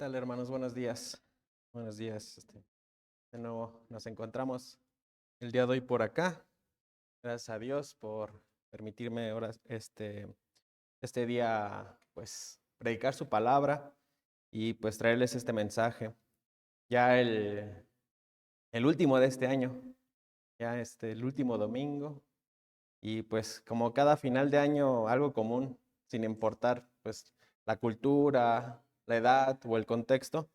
tal, hermanos? Buenos días. Buenos días. De nuevo nos encontramos el día de hoy por acá. Gracias a Dios por permitirme ahora este día, pues, predicar su palabra y pues traerles este mensaje. Ya el último de este año, ya el último domingo. Y pues como cada final de año, algo común, sin importar pues la cultura, la edad o el contexto.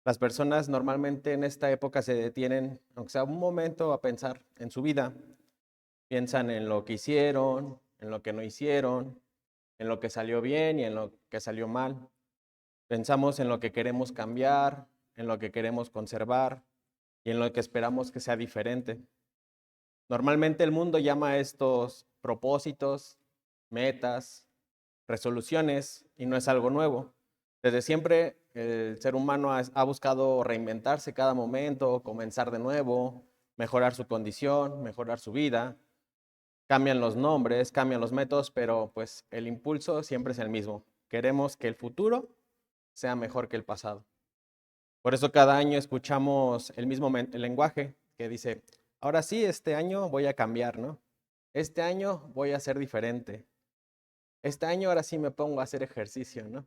Las personas normalmente en esta época se detienen, aunque sea un momento, a pensar en su vida. Piensan en lo que hicieron, en lo que no hicieron, en lo que salió bien y en lo que salió mal. Pensamos en lo que queremos cambiar, en lo que queremos conservar y en lo que esperamos que sea diferente. Normalmente el mundo llama a estos propósitos, metas, resoluciones y no es algo nuevo. Desde siempre el ser humano ha buscado reinventarse cada momento, comenzar de nuevo, mejorar su condición, mejorar su vida. Cambian los nombres, cambian los métodos, pero pues el impulso siempre es el mismo. Queremos que el futuro sea mejor que el pasado. Por eso cada año escuchamos el mismo lenguaje que dice, ahora sí, este año voy a cambiar, ¿no? Este año voy a ser diferente. Este año ahora sí me pongo a hacer ejercicio, ¿no?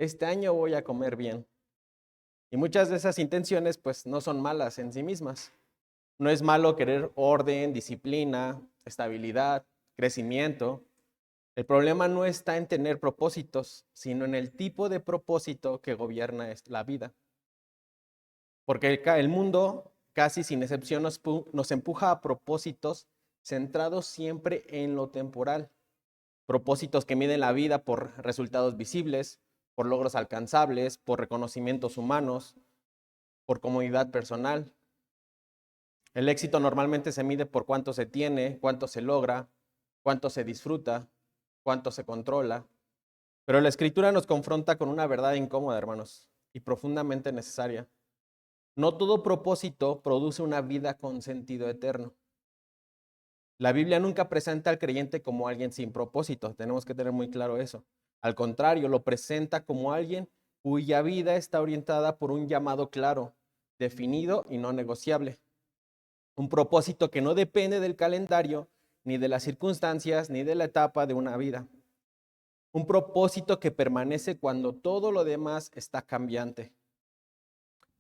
Este año voy a comer bien. Y muchas de esas intenciones pues no son malas en sí mismas. No es malo querer orden, disciplina, estabilidad, crecimiento. El problema no está en tener propósitos, sino en el tipo de propósito que gobierna la vida. Porque el mundo, casi sin excepción, nos empuja a propósitos centrados siempre en lo temporal. Propósitos que miden la vida por resultados visibles, por logros alcanzables, por reconocimientos humanos, por comodidad personal. El éxito normalmente se mide por cuánto se tiene, cuánto se logra, cuánto se disfruta, cuánto se controla. Pero la Escritura nos confronta con una verdad incómoda, hermanos, y profundamente necesaria. No todo propósito produce una vida con sentido eterno. La Biblia nunca presenta al creyente como alguien sin propósito, tenemos que tener muy claro eso. Al contrario, lo presenta como alguien cuya vida está orientada por un llamado claro, definido y no negociable. Un propósito que no depende del calendario, ni de las circunstancias, ni de la etapa de una vida. Un propósito que permanece cuando todo lo demás está cambiante.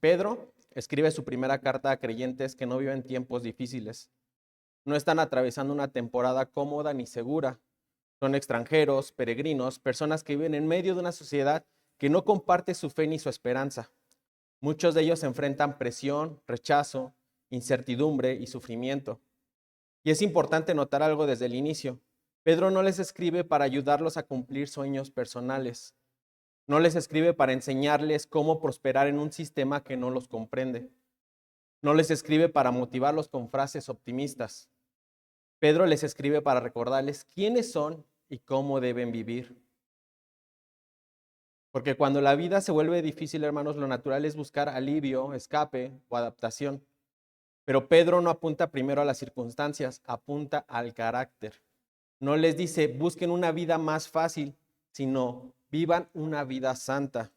Pedro escribe su primera carta a creyentes que no viven tiempos difíciles. No están atravesando una temporada cómoda ni segura. Son extranjeros, peregrinos, personas que viven en medio de una sociedad que no comparte su fe ni su esperanza. Muchos de ellos enfrentan presión, rechazo, incertidumbre y sufrimiento. Y es importante notar algo desde el inicio. Pedro no les escribe para ayudarlos a cumplir sueños personales. No les escribe para enseñarles cómo prosperar en un sistema que no los comprende. No les escribe para motivarlos con frases optimistas. Pedro les escribe para recordarles quiénes son y cómo deben vivir. Porque cuando la vida se vuelve difícil, hermanos, lo natural es buscar alivio, escape o adaptación. Pero Pedro no apunta primero a las circunstancias, apunta al carácter. No les dice busquen una vida más fácil, sino vivan una vida santa.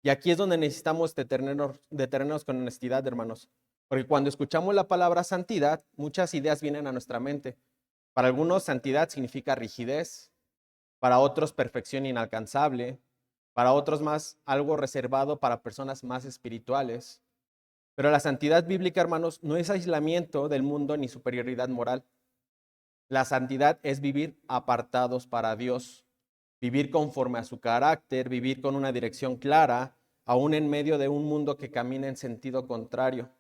Y aquí es donde necesitamos detenernos con honestidad, hermanos. Porque cuando escuchamos la palabra santidad, muchas ideas vienen a nuestra mente. Para algunos, santidad significa rigidez, para otros, perfección inalcanzable, para otros más, algo reservado para personas más espirituales. Pero la santidad bíblica, hermanos, no es aislamiento del mundo ni superioridad moral. La santidad es vivir apartados para Dios, vivir conforme a su carácter, vivir con una dirección clara, aún en medio de un mundo que camina en sentido contrario.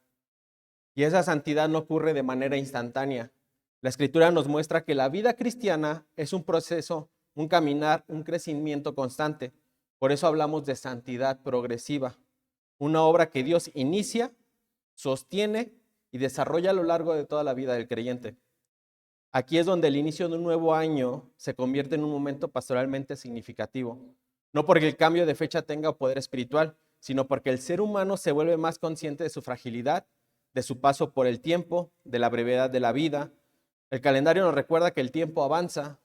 Y esa santidad no ocurre de manera instantánea. La Escritura nos muestra que la vida cristiana es un proceso, un caminar, un crecimiento constante. Por eso hablamos de santidad progresiva, una obra que Dios inicia, sostiene y desarrolla a lo largo de toda la vida del creyente. Aquí es donde el inicio de un nuevo año se convierte en un momento pastoralmente significativo. No porque el cambio de fecha tenga poder espiritual, sino porque el ser humano se vuelve más consciente de su fragilidad, de su paso por el tiempo, de la brevedad de la vida. El calendario nos recuerda que el tiempo avanza,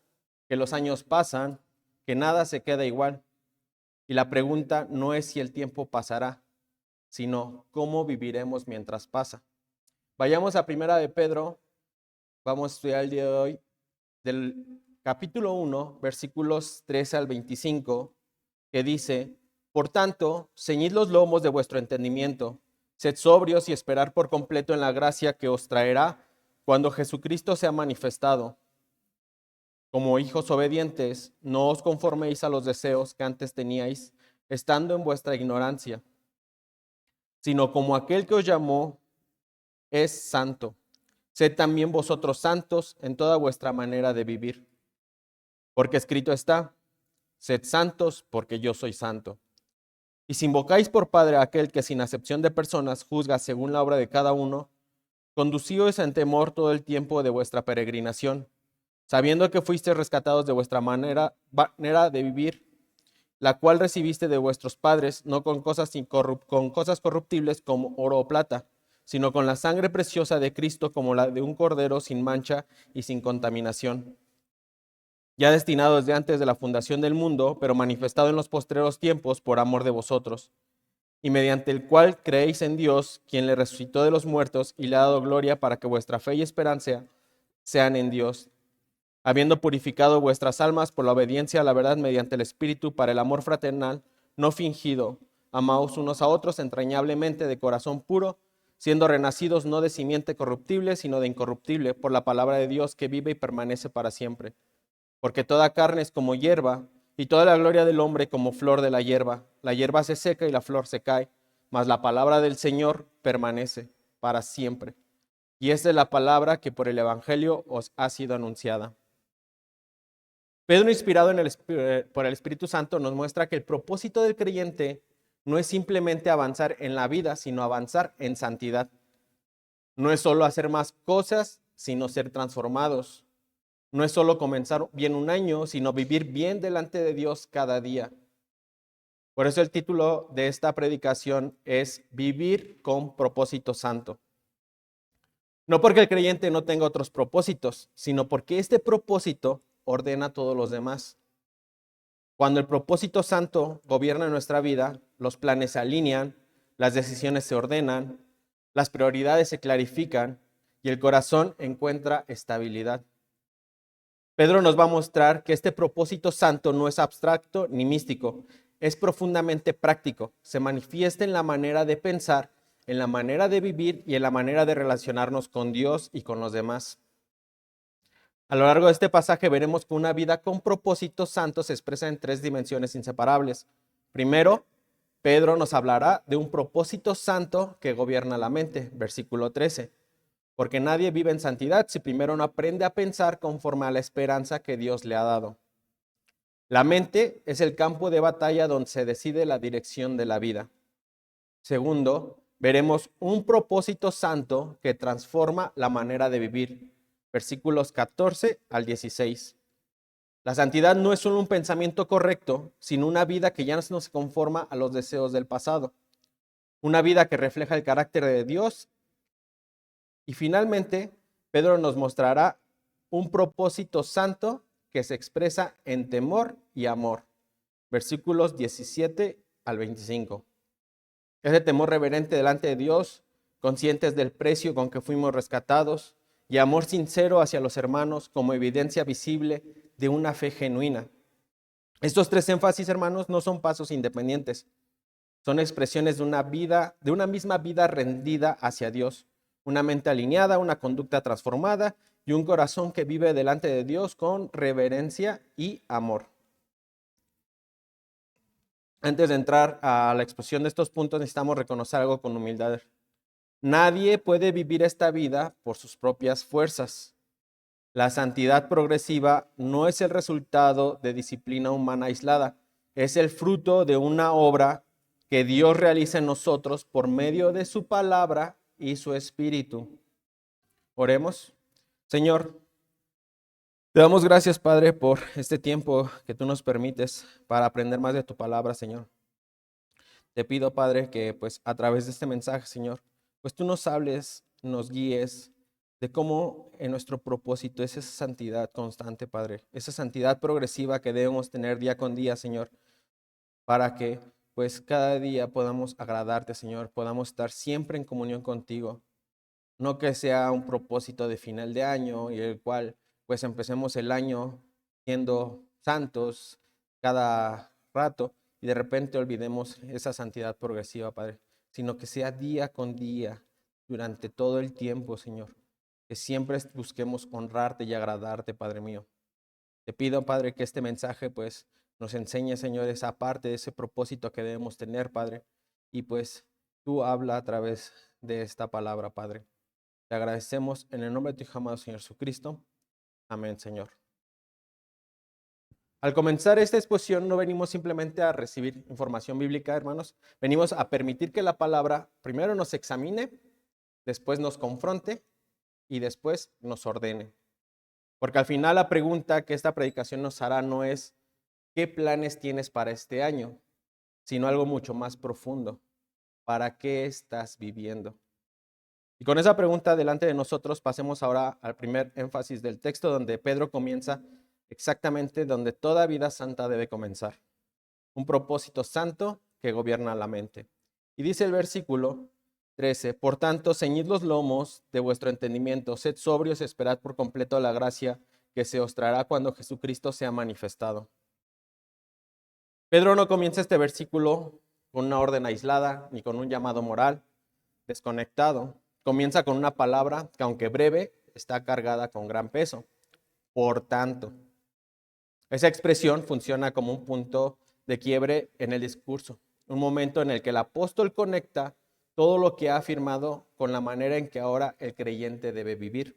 que los años pasan, que nada se queda igual. Y la pregunta no es si el tiempo pasará, sino cómo viviremos mientras pasa. Vayamos a Primera de Pedro, vamos a estudiar el día de hoy, del capítulo 1, versículos 13 al 25, que dice: por tanto, ceñid los lomos de vuestro entendimiento, sed sobrios y esperar por completo en la gracia que os traerá cuando Jesucristo sea manifestado. Como hijos obedientes, no os conforméis a los deseos que antes teníais, estando en vuestra ignorancia, sino como aquel que os llamó es santo. Sed también vosotros santos en toda vuestra manera de vivir. Porque escrito está: sed santos, porque yo soy santo. Y si invocáis por Padre a aquel que sin acepción de personas juzga según la obra de cada uno, conducíos en temor todo el tiempo de vuestra peregrinación, sabiendo que fuisteis rescatados de vuestra manera de vivir, la cual recibiste de vuestros padres, no con con cosas corruptibles como oro o plata, sino con la sangre preciosa de Cristo, como la de un cordero sin mancha y sin contaminación, ya destinado desde antes de la fundación del mundo, pero manifestado en los postreros tiempos por amor de vosotros, y mediante el cual creéis en Dios, quien le resucitó de los muertos y le ha dado gloria, para que vuestra fe y esperanza sean en Dios, habiendo purificado vuestras almas por la obediencia a la verdad mediante el Espíritu, para el amor fraternal no fingido. Amaos unos a otros entrañablemente de corazón puro, siendo renacidos no de simiente corruptible, sino de incorruptible, por la palabra de Dios que vive y permanece para siempre. Porque toda carne es como hierba, y toda la gloria del hombre como flor de la hierba. La hierba se seca y la flor se cae, mas la palabra del Señor permanece para siempre. Y esta es la palabra que por el Evangelio os ha sido anunciada. Pedro, inspirado por el Espíritu Santo, nos muestra que el propósito del creyente no es simplemente avanzar en la vida, sino avanzar en santidad. No es solo hacer más cosas, sino ser transformados. No es solo comenzar bien un año, sino vivir bien delante de Dios cada día. Por eso el título de esta predicación es Vivir con propósito santo. No porque el creyente no tenga otros propósitos, sino porque este propósito ordena a todos los demás. Cuando el propósito santo gobierna nuestra vida, los planes se alinean, las decisiones se ordenan, las prioridades se clarifican y el corazón encuentra estabilidad. Pedro nos va a mostrar que este propósito santo no es abstracto ni místico, es profundamente práctico, se manifiesta en la manera de pensar, en la manera de vivir y en la manera de relacionarnos con Dios y con los demás. A lo largo de este pasaje veremos que una vida con propósito santo se expresa en tres dimensiones inseparables. Primero, Pedro nos hablará de un propósito santo que gobierna la mente, versículo 13. Porque nadie vive en santidad si primero no aprende a pensar conforme a la esperanza que Dios le ha dado. La mente es el campo de batalla donde se decide la dirección de la vida. Segundo, veremos un propósito santo que transforma la manera de vivir. Versículos 14 al 16. La santidad no es solo un pensamiento correcto, sino una vida que ya no se conforma a los deseos del pasado. Una vida que refleja el carácter de Dios. Y finalmente, Pedro nos mostrará un propósito santo que se expresa en temor y amor. Versículos 17 al 25. Ese temor reverente delante de Dios, conscientes del precio con que fuimos rescatados, y amor sincero hacia los hermanos como evidencia visible de una fe genuina. Estos tres énfasis, hermanos, no son pasos independientes, son expresiones de una vida, de una misma vida rendida hacia Dios, una mente alineada, una conducta transformada y un corazón que vive delante de Dios con reverencia y amor. Antes de entrar a la exposición de estos puntos, necesitamos reconocer algo con humildad. Nadie puede vivir esta vida por sus propias fuerzas. La santidad progresiva no es el resultado de disciplina humana aislada, es el fruto de una obra que Dios realiza en nosotros por medio de su palabra y su espíritu. Oremos. Señor, te damos gracias, Padre, por este tiempo que tú nos permites para aprender más de tu palabra, Señor. Te pido, Padre, que pues a través de este mensaje, Señor, pues tú nos hables, nos guíes de cómo en nuestro propósito es esa santidad constante, Padre, esa santidad progresiva que debemos tener día con día, Señor. para que pues cada día podamos agradarte, Señor, podamos estar siempre en comunión contigo. No que sea un propósito de final de año y el cual pues empecemos el año siendo santos cada rato y de repente olvidemos esa santidad progresiva, Padre, sino que sea día con día durante todo el tiempo, Señor, que siempre busquemos honrarte y agradarte, Padre mío. Te pido, Padre, que este mensaje pues nos enseñe, Señor, esa parte de ese propósito que debemos tener, Padre, y pues tú habla a través de esta palabra, Padre. Te agradecemos en el nombre de tu Hijo amado, Señor Jesucristo. Amén, Señor. Al comenzar esta exposición no venimos simplemente a recibir información bíblica, hermanos. Venimos a permitir que la palabra primero nos examine, después nos confronte y después nos ordene. Porque al final la pregunta que esta predicación nos hará no es ¿qué planes tienes para este año?, sino algo mucho más profundo. ¿Para qué estás viviendo? Y con esa pregunta delante de nosotros, pasemos ahora al primer énfasis del texto, donde Pedro comienza exactamente donde toda vida santa debe comenzar. Un propósito santo que gobierna la mente. Y dice el versículo 13, por tanto, ceñid los lomos de vuestro entendimiento, sed sobrios, esperad por completo la gracia que se os traerá cuando Jesucristo sea manifestado. Pedro no comienza este versículo con una orden aislada ni con un llamado moral desconectado. Comienza con una palabra que, aunque breve, está cargada con gran peso. Por tanto, esa expresión funciona como un punto de quiebre en el discurso, un momento en el que el apóstol conecta todo lo que ha afirmado con la manera en que ahora el creyente debe vivir.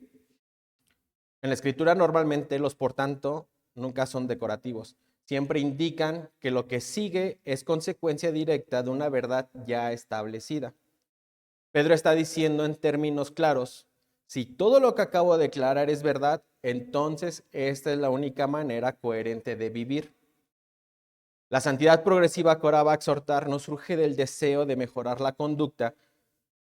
En la escritura normalmente los por tanto nunca son decorativos, siempre indican que lo que sigue es consecuencia directa de una verdad ya establecida. Pedro está diciendo en términos claros, si todo lo que acabo de declarar es verdad, entonces esta es la única manera coherente de vivir. La santidad progresiva que ahora va a exhortar no surge del deseo de mejorar la conducta,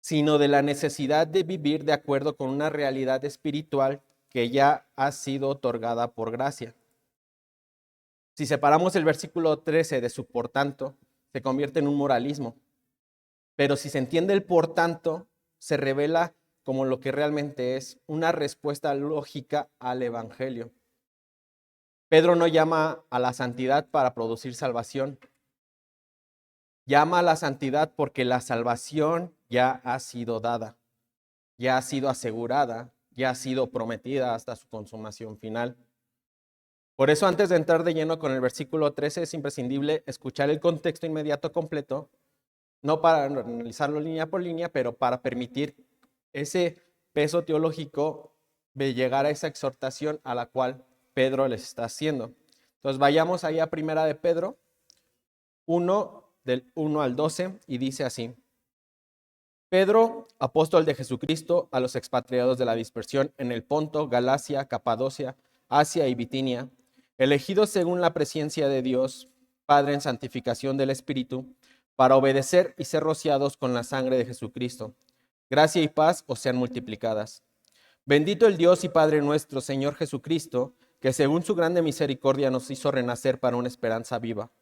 sino de la necesidad de vivir de acuerdo con una realidad espiritual que ya ha sido otorgada por gracia. Si separamos el versículo 13 de su por tanto, se convierte en un moralismo. Pero si se entiende el por tanto, se revela como lo que realmente es, una respuesta lógica al evangelio. Pedro no llama a la santidad para producir salvación. Llama a la santidad porque la salvación ya ha sido dada, ya ha sido asegurada, ya ha sido prometida hasta su consumación final. Por eso, antes de entrar de lleno con el versículo 13, es imprescindible escuchar el contexto inmediato completo, no para analizarlo línea por línea, pero para permitir ese peso teológico de llegar a esa exhortación a la cual Pedro les está haciendo. Entonces vayamos ahí a primera de Pedro 1, del 1 al 12, y dice así: Pedro, apóstol de Jesucristo, a los expatriados de la dispersión en el Ponto, Galacia, Capadocia, Asia y Bitinia, elegidos según la presciencia de Dios, Padre en santificación del Espíritu, para obedecer y ser rociados con la sangre de Jesucristo. Gracia y paz os sean multiplicadas. Bendito el Dios y Padre nuestro, Señor Jesucristo, que según su grande misericordia nos hizo renacer para una esperanza viva,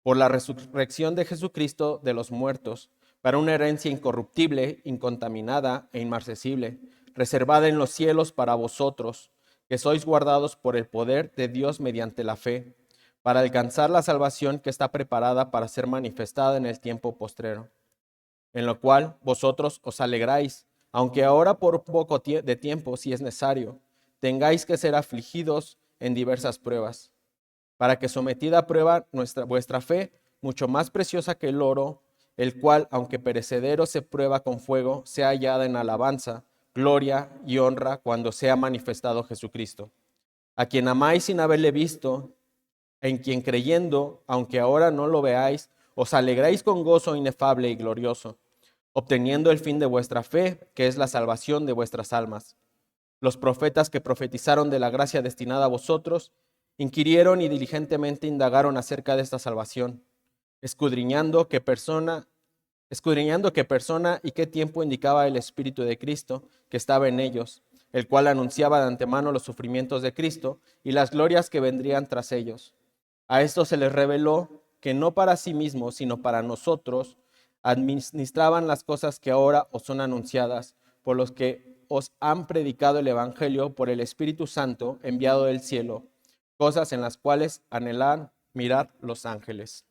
por la resurrección de Jesucristo de los muertos, para una herencia incorruptible, incontaminada e inmarcesible, reservada en los cielos para vosotros, que sois guardados por el poder de Dios mediante la fe, para alcanzar la salvación que está preparada para ser manifestada en el tiempo postrero, en lo cual vosotros os alegráis, aunque ahora por poco de tiempo, si es necesario, tengáis que ser afligidos en diversas pruebas, para que sometida a prueba vuestra fe, mucho más preciosa que el oro, el cual, aunque perecedero se prueba con fuego, sea hallada en alabanza, gloria y honra cuando sea manifestado Jesucristo, a quien amáis sin haberle visto, en quien creyendo, aunque ahora no lo veáis, os alegráis con gozo inefable y glorioso, obteniendo el fin de vuestra fe, que es la salvación de vuestras almas. Los profetas que profetizaron de la gracia destinada a vosotros, inquirieron y diligentemente indagaron acerca de esta salvación, escudriñando qué persona y qué tiempo indicaba el Espíritu de Cristo que estaba en ellos, el cual anunciaba de antemano los sufrimientos de Cristo y las glorias que vendrían tras ellos. A esto se les reveló que no para sí mismos, sino para nosotros, administraban las cosas que ahora os son anunciadas, por los que os han predicado el Evangelio por el Espíritu Santo enviado del cielo, cosas en las cuales anhelan mirar los ángeles.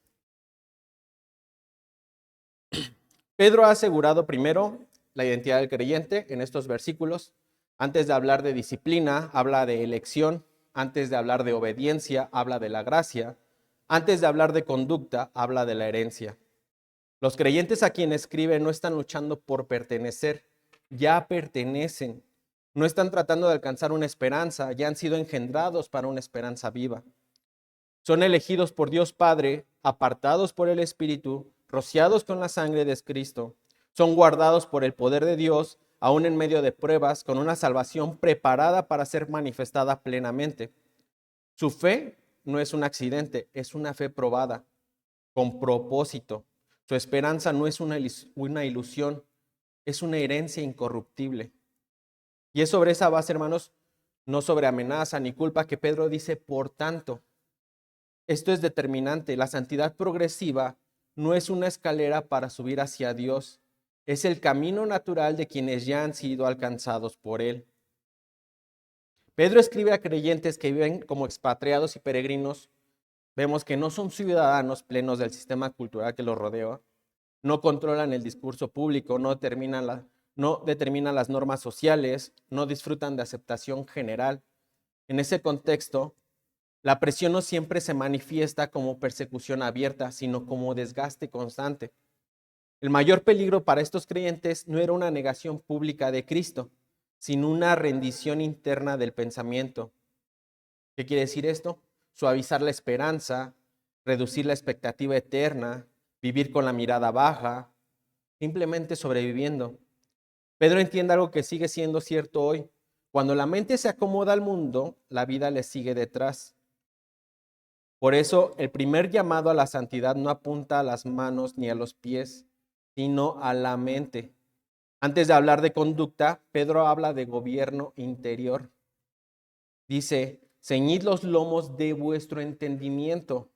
Pedro ha asegurado primero la identidad del creyente en estos versículos. Antes de hablar de disciplina, habla de elección. Antes de hablar de obediencia, habla de la gracia. Antes de hablar de conducta, habla de la herencia. Los creyentes a quienes escribe no están luchando por pertenecer, ya pertenecen. No están tratando de alcanzar una esperanza, ya han sido engendrados para una esperanza viva. Son elegidos por Dios Padre, apartados por el Espíritu, rociados con la sangre de Cristo. Son guardados por el poder de Dios, aún en medio de pruebas, con una salvación preparada para ser manifestada plenamente. Su fe no es un accidente, es una fe probada, con propósito. Su esperanza no es una ilusión, es una herencia incorruptible. Y es sobre esa base, hermanos, no sobre amenaza ni culpa, que Pedro dice, por tanto. Esto es determinante. La santidad progresiva no es una escalera para subir hacia Dios, es el camino natural de quienes ya han sido alcanzados por Él. Pedro escribe a creyentes que viven como expatriados y peregrinos. Vemos que no son ciudadanos plenos del sistema cultural que los rodea, no controlan el discurso público, no determinan las normas sociales, no disfrutan de aceptación general. En ese contexto, la presión no siempre se manifiesta como persecución abierta, sino como desgaste constante. El mayor peligro para estos creyentes no era una negación pública de Cristo, sino una rendición interna del pensamiento. ¿Qué quiere decir esto? Suavizar la esperanza, reducir la expectativa eterna, vivir con la mirada baja, simplemente sobreviviendo. Pedro entiende algo que sigue siendo cierto hoy. Cuando la mente se acomoda al mundo, la vida le sigue detrás. Por eso, el primer llamado a la santidad no apunta a las manos ni a los pies, sino a la mente. Antes de hablar de conducta, Pedro habla de gobierno interior. Dice, ceñid los lomos de vuestro entendimiento.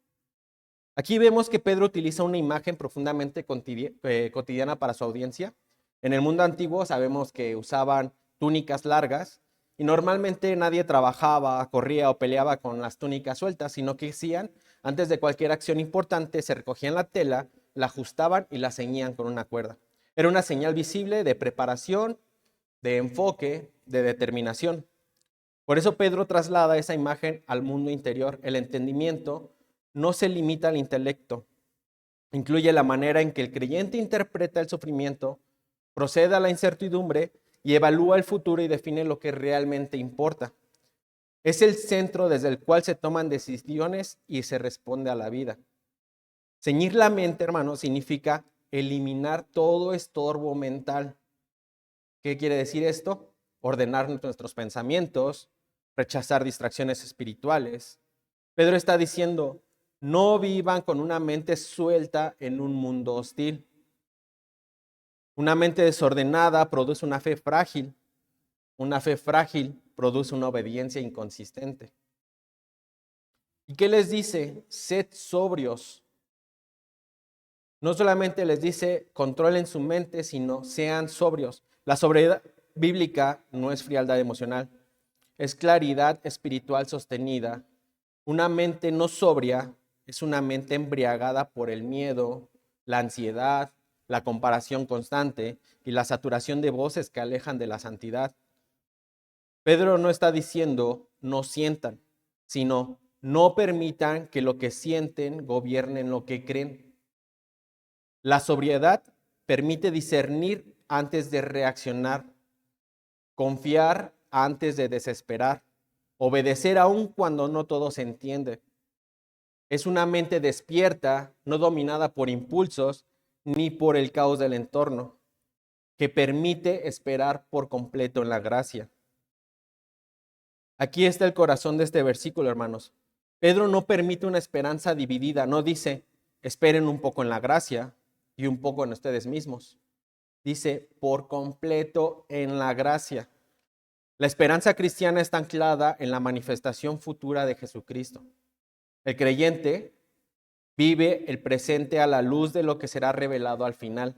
Aquí vemos que Pedro utiliza una imagen profundamente cotidiana para su audiencia. En el mundo antiguo sabemos que usaban túnicas largas y normalmente nadie trabajaba, corría o peleaba con las túnicas sueltas, sino que hacían, antes de cualquier acción importante, se recogían la tela, la ajustaban y la ceñían con una cuerda. Era una señal visible de preparación, de enfoque, de determinación. Por eso Pedro traslada esa imagen al mundo interior. El entendimiento no se limita al intelecto, incluye la manera en que el creyente interpreta el sufrimiento, procede a la incertidumbre y evalúa el futuro y define lo que realmente importa. Es el centro desde el cual se toman decisiones y se responde a la vida. Ceñir la mente, hermano, significa eliminar todo estorbo mental. ¿Qué quiere decir esto? Ordenar nuestros pensamientos, rechazar distracciones espirituales. Pedro está diciendo, no vivan con una mente suelta en un mundo hostil. Una mente desordenada produce una fe frágil. Una fe frágil produce una obediencia inconsistente. ¿Y qué les dice? Sed sobrios. No solamente les dice controlen su mente, sino sean sobrios. La sobriedad bíblica no es frialdad emocional, es claridad espiritual sostenida. Una mente no sobria es una mente embriagada por el miedo, la ansiedad, la comparación constante y la saturación de voces que alejan de la santidad. Pedro no está diciendo no sientan, sino no permitan que lo que sienten gobiernen lo que creen. La sobriedad permite discernir antes de reaccionar, confiar antes de desesperar, obedecer aun cuando no todo se entiende. Es una mente despierta, no dominada por impulsos ni por el caos del entorno, que permite esperar por completo en la gracia. Aquí está el corazón de este versículo, hermanos. Pedro no permite una esperanza dividida, no dice, esperen un poco en la gracia y un poco en ustedes mismos. Dice, por completo en la gracia. La esperanza cristiana está anclada en la manifestación futura de Jesucristo. El creyente Vive el presente a la luz de lo que será revelado al final.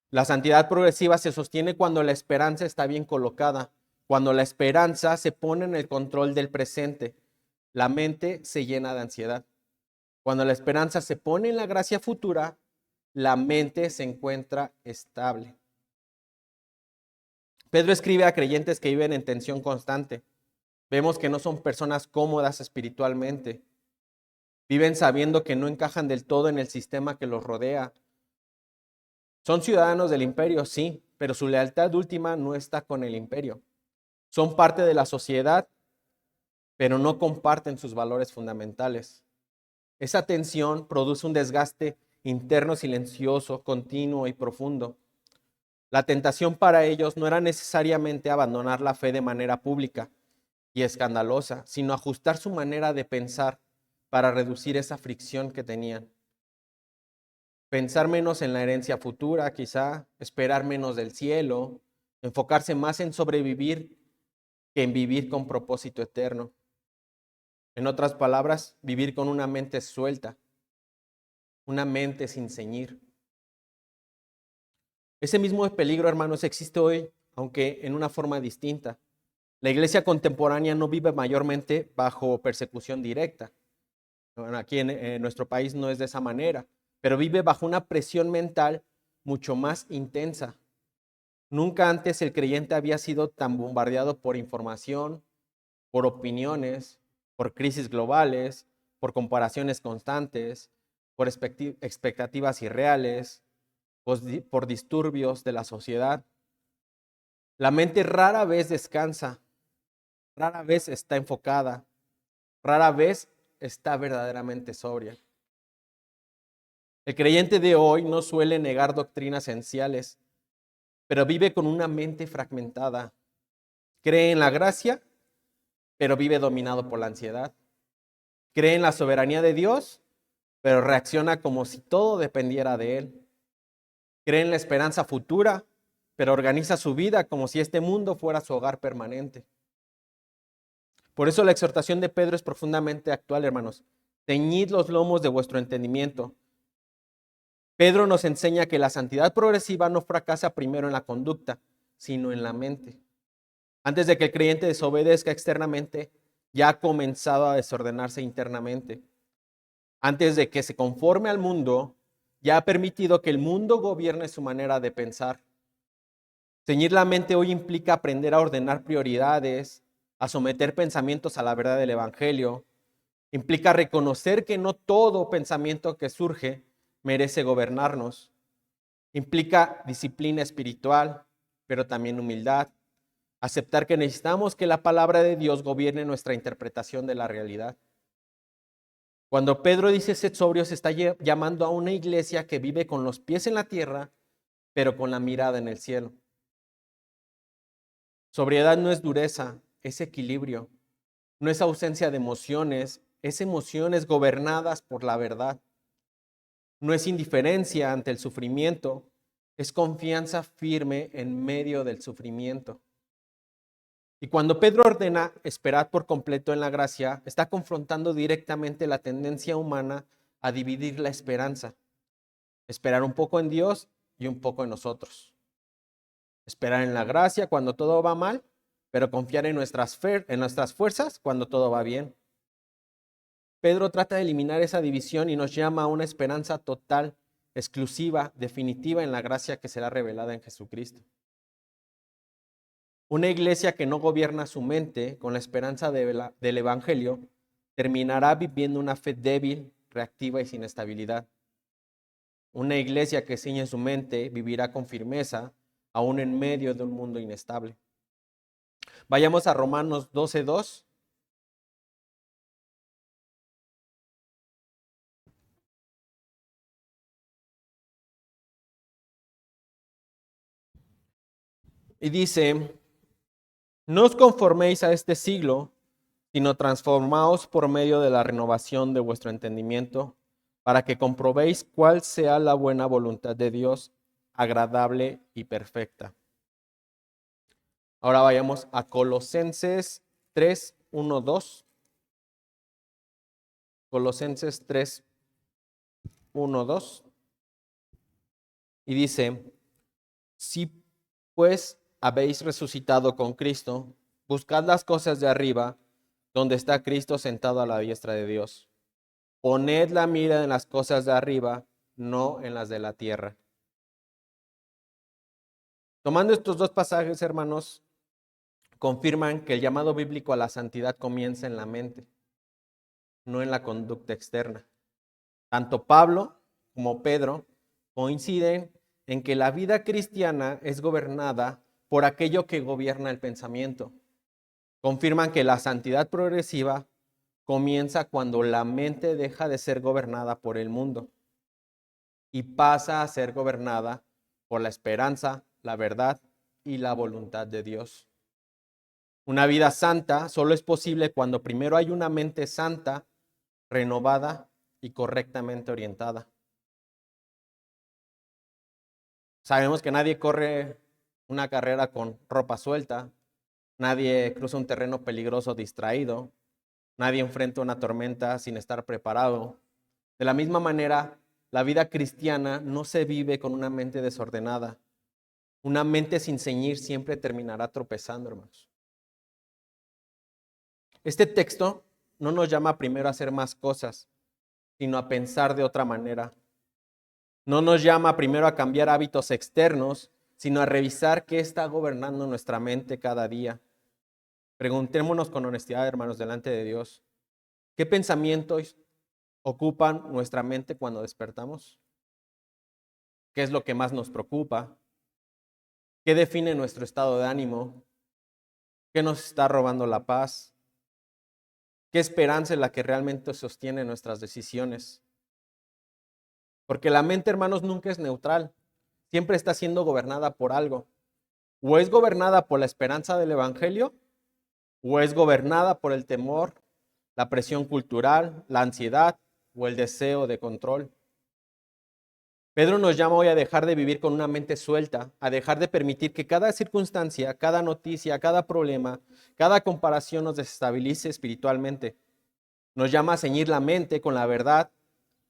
La santidad progresiva se sostiene cuando la esperanza está bien colocada, cuando la esperanza se pone en el control del presente. La mente se llena de ansiedad. Cuando la esperanza se pone en la gracia futura, la mente se encuentra estable. Pedro escribe a creyentes que viven en tensión constante. Vemos que no son personas cómodas espiritualmente. Viven sabiendo que no encajan del todo en el sistema que los rodea. Son ciudadanos del imperio, sí, pero su lealtad última no está con el imperio. Son parte de la sociedad, pero no comparten sus valores fundamentales. Esa tensión produce un desgaste interno silencioso, continuo y profundo. La tentación para ellos no era necesariamente abandonar la fe de manera pública y escandalosa, sino ajustar su manera de pensar para reducir esa fricción que tenían. Pensar menos en la herencia futura, quizá, esperar menos del cielo, enfocarse más en sobrevivir que en vivir con propósito eterno. En otras palabras, vivir con una mente suelta, una mente sin ceñir. Ese mismo peligro, hermanos, existe hoy, aunque en una forma distinta. La iglesia contemporánea no vive mayormente bajo persecución directa. Bueno, aquí en nuestro país no es de esa manera, pero vive bajo una presión mental mucho más intensa. Nunca antes el creyente había sido tan bombardeado por información, por opiniones, por crisis globales, por comparaciones constantes, por expectativas irreales, por disturbios de la sociedad. La mente rara vez descansa, rara vez está enfocada, rara vez está verdaderamente sobria. El creyente de hoy no suele negar doctrinas esenciales, pero vive con una mente fragmentada. Cree en la gracia, pero vive dominado por la ansiedad. Cree en la soberanía de Dios, pero reacciona como si todo dependiera de Él. Cree en la esperanza futura, pero organiza su vida como si este mundo fuera su hogar permanente. Por eso la exhortación de Pedro es profundamente actual, hermanos. Ceñid los lomos de vuestro entendimiento. Pedro nos enseña que la santidad progresiva no fracasa primero en la conducta, sino en la mente. Antes de que el creyente desobedezca externamente, ya ha comenzado a desordenarse internamente. Antes de que se conforme al mundo, ya ha permitido que el mundo gobierne su manera de pensar. Ceñir la mente hoy implica aprender a ordenar prioridades, a someter pensamientos a la verdad del Evangelio. Implica reconocer que no todo pensamiento que surge merece gobernarnos. Implica disciplina espiritual, pero también humildad. Aceptar que necesitamos que la palabra de Dios gobierne nuestra interpretación de la realidad. Cuando Pedro dice sed sobrios, se está llamando a una iglesia que vive con los pies en la tierra, pero con la mirada en el cielo. Sobriedad no es dureza, es equilibrio. No es ausencia de emociones, es emociones gobernadas por la verdad. No es indiferencia ante el sufrimiento, es confianza firme en medio del sufrimiento. Y cuando Pedro ordena esperar por completo en la gracia, está confrontando directamente la tendencia humana a dividir la esperanza. Esperar un poco en Dios y un poco en nosotros. Esperar en la gracia cuando todo va mal, pero confiar en nuestras fuerzas cuando todo va bien. Pedro trata de eliminar esa división y nos llama a una esperanza total, exclusiva, definitiva en la gracia que será revelada en Jesucristo. Una iglesia que no gobierna su mente con la esperanza del Evangelio terminará viviendo una fe débil, reactiva y sin estabilidad. Una iglesia que ciñe su mente vivirá con firmeza, aún en medio de un mundo inestable. Vayamos a Romanos 12:2. Y dice, no os conforméis a este siglo, sino transformaos por medio de la renovación de vuestro entendimiento, para que comprobéis cuál sea la buena voluntad de Dios, agradable y perfecta. Ahora vayamos a Colosenses 3:1-2. Colosenses 3, 1, 2. Y dice, si pues habéis resucitado con Cristo, buscad las cosas de arriba, donde está Cristo sentado a la diestra de Dios. Poned la mira en las cosas de arriba, no en las de la tierra. Tomando estos dos pasajes, hermanos, confirman que el llamado bíblico a la santidad comienza en la mente, no en la conducta externa. Tanto Pablo como Pedro coinciden en que la vida cristiana es gobernada por aquello que gobierna el pensamiento. Confirman que la santidad progresiva comienza cuando la mente deja de ser gobernada por el mundo y pasa a ser gobernada por la esperanza, la verdad y la voluntad de Dios. Una vida santa solo es posible cuando primero hay una mente santa, renovada y correctamente orientada. Sabemos que nadie corre una carrera con ropa suelta, nadie cruza un terreno peligroso distraído, nadie enfrenta una tormenta sin estar preparado. De la misma manera, la vida cristiana no se vive con una mente desordenada. Una mente sin ceñir siempre terminará tropezando, hermanos. Este texto no nos llama primero a hacer más cosas, sino a pensar de otra manera. No nos llama primero a cambiar hábitos externos, sino a revisar qué está gobernando nuestra mente cada día. Preguntémonos con honestidad, hermanos, delante de Dios, ¿qué pensamientos ocupan nuestra mente cuando despertamos? ¿Qué es lo que más nos preocupa? ¿Qué define nuestro estado de ánimo? ¿Qué nos está robando la paz? ¿Qué esperanza es la que realmente sostiene nuestras decisiones? Porque la mente, hermanos, nunca es neutral. Siempre está siendo gobernada por algo. O es gobernada por la esperanza del Evangelio, o es gobernada por el temor, la presión cultural, la ansiedad o el deseo de control. Pedro nos llama hoy a dejar de vivir con una mente suelta, a dejar de permitir que cada circunstancia, cada noticia, cada problema, cada comparación nos desestabilice espiritualmente. Nos llama a ceñir la mente con la verdad,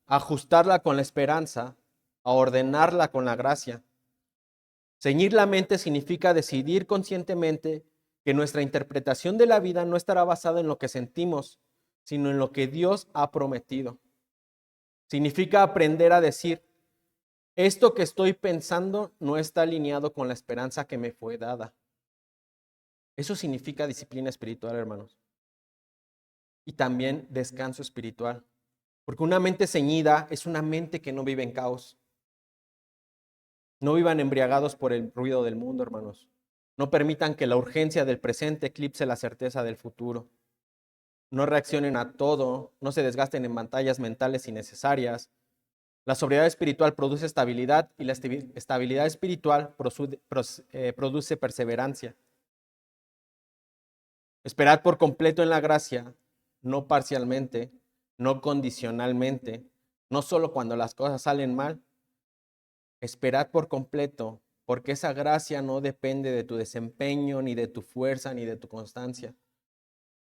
a ajustarla con la esperanza, a ordenarla con la gracia. Ceñir la mente significa decidir conscientemente que nuestra interpretación de la vida no estará basada en lo que sentimos, sino en lo que Dios ha prometido. Significa aprender a decir, esto que estoy pensando no está alineado con la esperanza que me fue dada. Eso significa disciplina espiritual, hermanos. Y también descanso espiritual. Porque una mente ceñida es una mente que no vive en caos. No vivan embriagados por el ruido del mundo, hermanos. No permitan que la urgencia del presente eclipse la certeza del futuro. No reaccionen a todo, no se desgasten en batallas mentales innecesarias. La sobriedad espiritual produce estabilidad y la estabilidad espiritual produce perseverancia. Esperad por completo en la gracia, no parcialmente, no condicionalmente, no solo cuando las cosas salen mal. Esperad por completo, porque esa gracia no depende de tu desempeño, ni de tu fuerza, ni de tu constancia.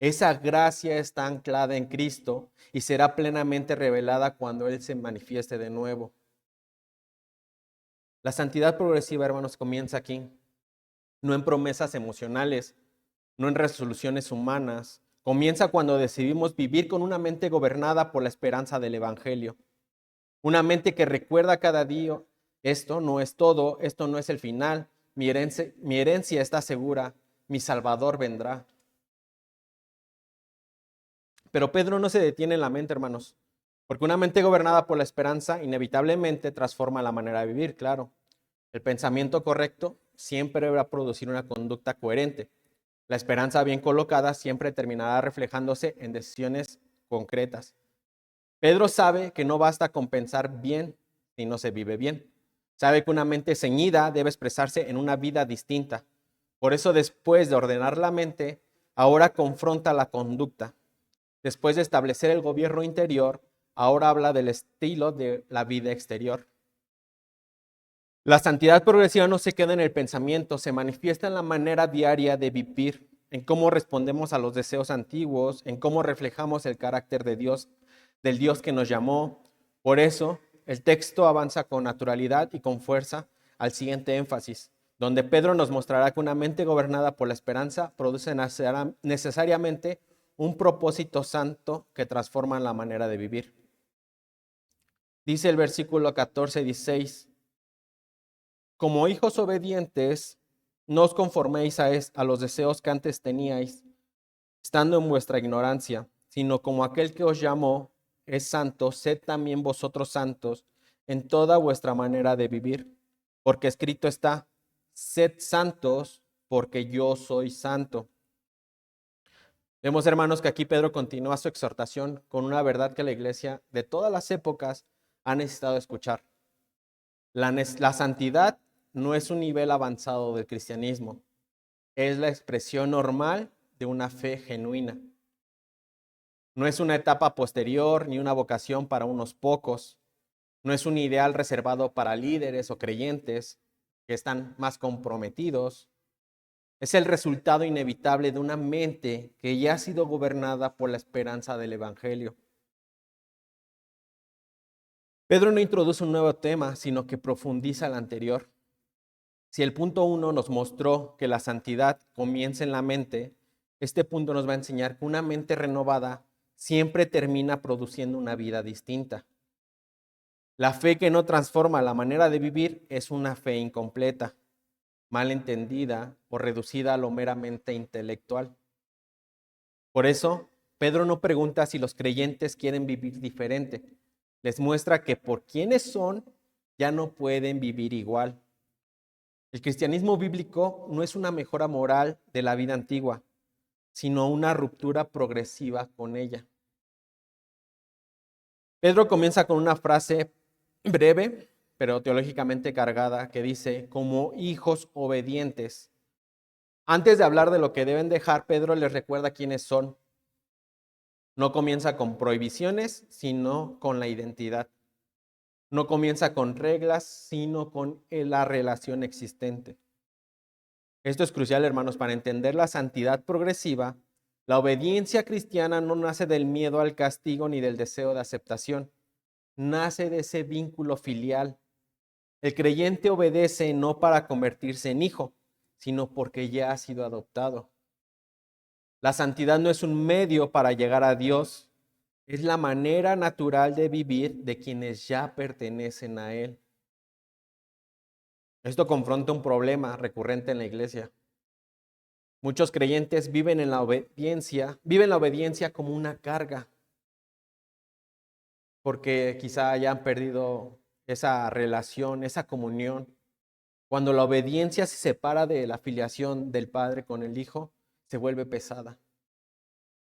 Esa gracia está anclada en Cristo y será plenamente revelada cuando Él se manifieste de nuevo. La santidad progresiva, hermanos, comienza aquí, no en promesas emocionales, no en resoluciones humanas. Comienza cuando decidimos vivir con una mente gobernada por la esperanza del Evangelio. Una mente que recuerda cada día, esto no es todo, esto no es el final, mi herencia está segura, mi Salvador vendrá. Pero Pedro no se detiene en la mente, hermanos, porque una mente gobernada por la esperanza inevitablemente transforma la manera de vivir, claro. El pensamiento correcto siempre va a producir una conducta coherente. La esperanza bien colocada siempre terminará reflejándose en decisiones concretas. Pedro sabe que no basta con pensar bien si no se vive bien. Sabe que una mente ceñida debe expresarse en una vida distinta. Por eso, después de ordenar la mente, ahora confronta la conducta. Después de establecer el gobierno interior, ahora habla del estilo de la vida exterior. La santidad progresiva no se queda en el pensamiento, se manifiesta en la manera diaria de vivir, en cómo respondemos a los deseos antiguos, en cómo reflejamos el carácter de Dios, del Dios que nos llamó. Por eso, el texto avanza con naturalidad y con fuerza al siguiente énfasis, donde Pedro nos mostrará que una mente gobernada por la esperanza produce necesariamente un propósito santo que transforma la manera de vivir. Dice el versículo 14 y 16, como hijos obedientes, no os conforméis a los deseos que antes teníais, estando en vuestra ignorancia, sino como aquel que os llamó es santo, sed también vosotros santos en toda vuestra manera de vivir, porque escrito está, sed santos porque yo soy santo. Vemos, hermanos, que aquí Pedro continúa su exhortación con una verdad que la iglesia de todas las épocas ha necesitado escuchar. La santidad no es un nivel avanzado del cristianismo, es la expresión normal de una fe genuina. No es una etapa posterior ni una vocación para unos pocos. No es un ideal reservado para líderes o creyentes que están más comprometidos. Es el resultado inevitable de una mente que ya ha sido gobernada por la esperanza del Evangelio. Pedro no introduce un nuevo tema, sino que profundiza el anterior. Si el punto 1 nos mostró que la santidad comienza en la mente, este punto nos va a enseñar que una mente renovada siempre termina produciendo una vida distinta. La fe que no transforma la manera de vivir es una fe incompleta, mal entendida o reducida a lo meramente intelectual. Por eso, Pedro no pregunta si los creyentes quieren vivir diferente. Les muestra que por quienes son, ya no pueden vivir igual. El cristianismo bíblico no es una mejora moral de la vida antigua, sino una ruptura progresiva con ella. Pedro comienza con una frase breve, pero teológicamente cargada, que dice, como hijos obedientes. Antes de hablar de lo que deben dejar, Pedro les recuerda quiénes son. No comienza con prohibiciones, sino con la identidad. No comienza con reglas, sino con la relación existente. Esto es crucial, hermanos, para entender la santidad progresiva. La obediencia cristiana no nace del miedo al castigo ni del deseo de aceptación. Nace de ese vínculo filial. El creyente obedece no para convertirse en hijo, sino porque ya ha sido adoptado. La santidad no es un medio para llegar a Dios, es la manera natural de vivir de quienes ya pertenecen a Él. Esto confronta un problema recurrente en la iglesia. Muchos creyentes viven la obediencia como una carga, porque quizá hayan perdido esa relación, esa comunión. Cuando la obediencia se separa de la filiación del Padre con el Hijo, se vuelve pesada.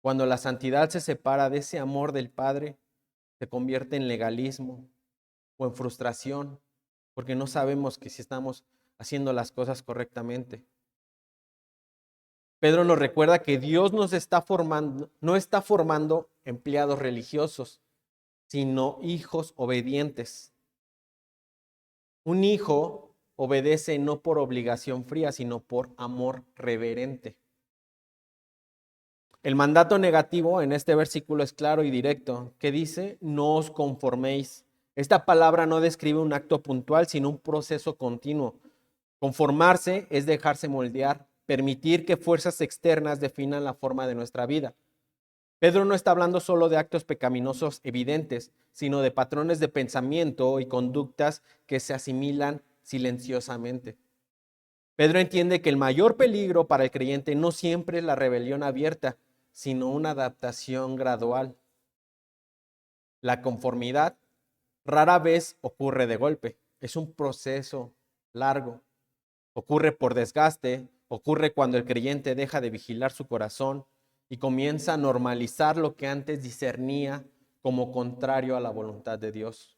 Cuando la santidad se separa de ese amor del Padre, se convierte en legalismo o en frustración, porque no sabemos que si estamos haciendo las cosas correctamente. Pedro nos recuerda que Dios nos está formando, no está formando empleados religiosos, sino hijos obedientes. Un hijo obedece no por obligación fría, sino por amor reverente. El mandato negativo en este versículo es claro y directo, que dice, no os conforméis. Esta palabra no describe un acto puntual, sino un proceso continuo. Conformarse es dejarse moldear, permitir que fuerzas externas definan la forma de nuestra vida. Pedro no está hablando solo de actos pecaminosos evidentes, sino de patrones de pensamiento y conductas que se asimilan silenciosamente. Pedro entiende que el mayor peligro para el creyente no siempre es la rebelión abierta, sino una adaptación gradual. La conformidad rara vez ocurre de golpe, es un proceso largo. Ocurre por desgaste, ocurre cuando el creyente deja de vigilar su corazón y comienza a normalizar lo que antes discernía como contrario a la voluntad de Dios.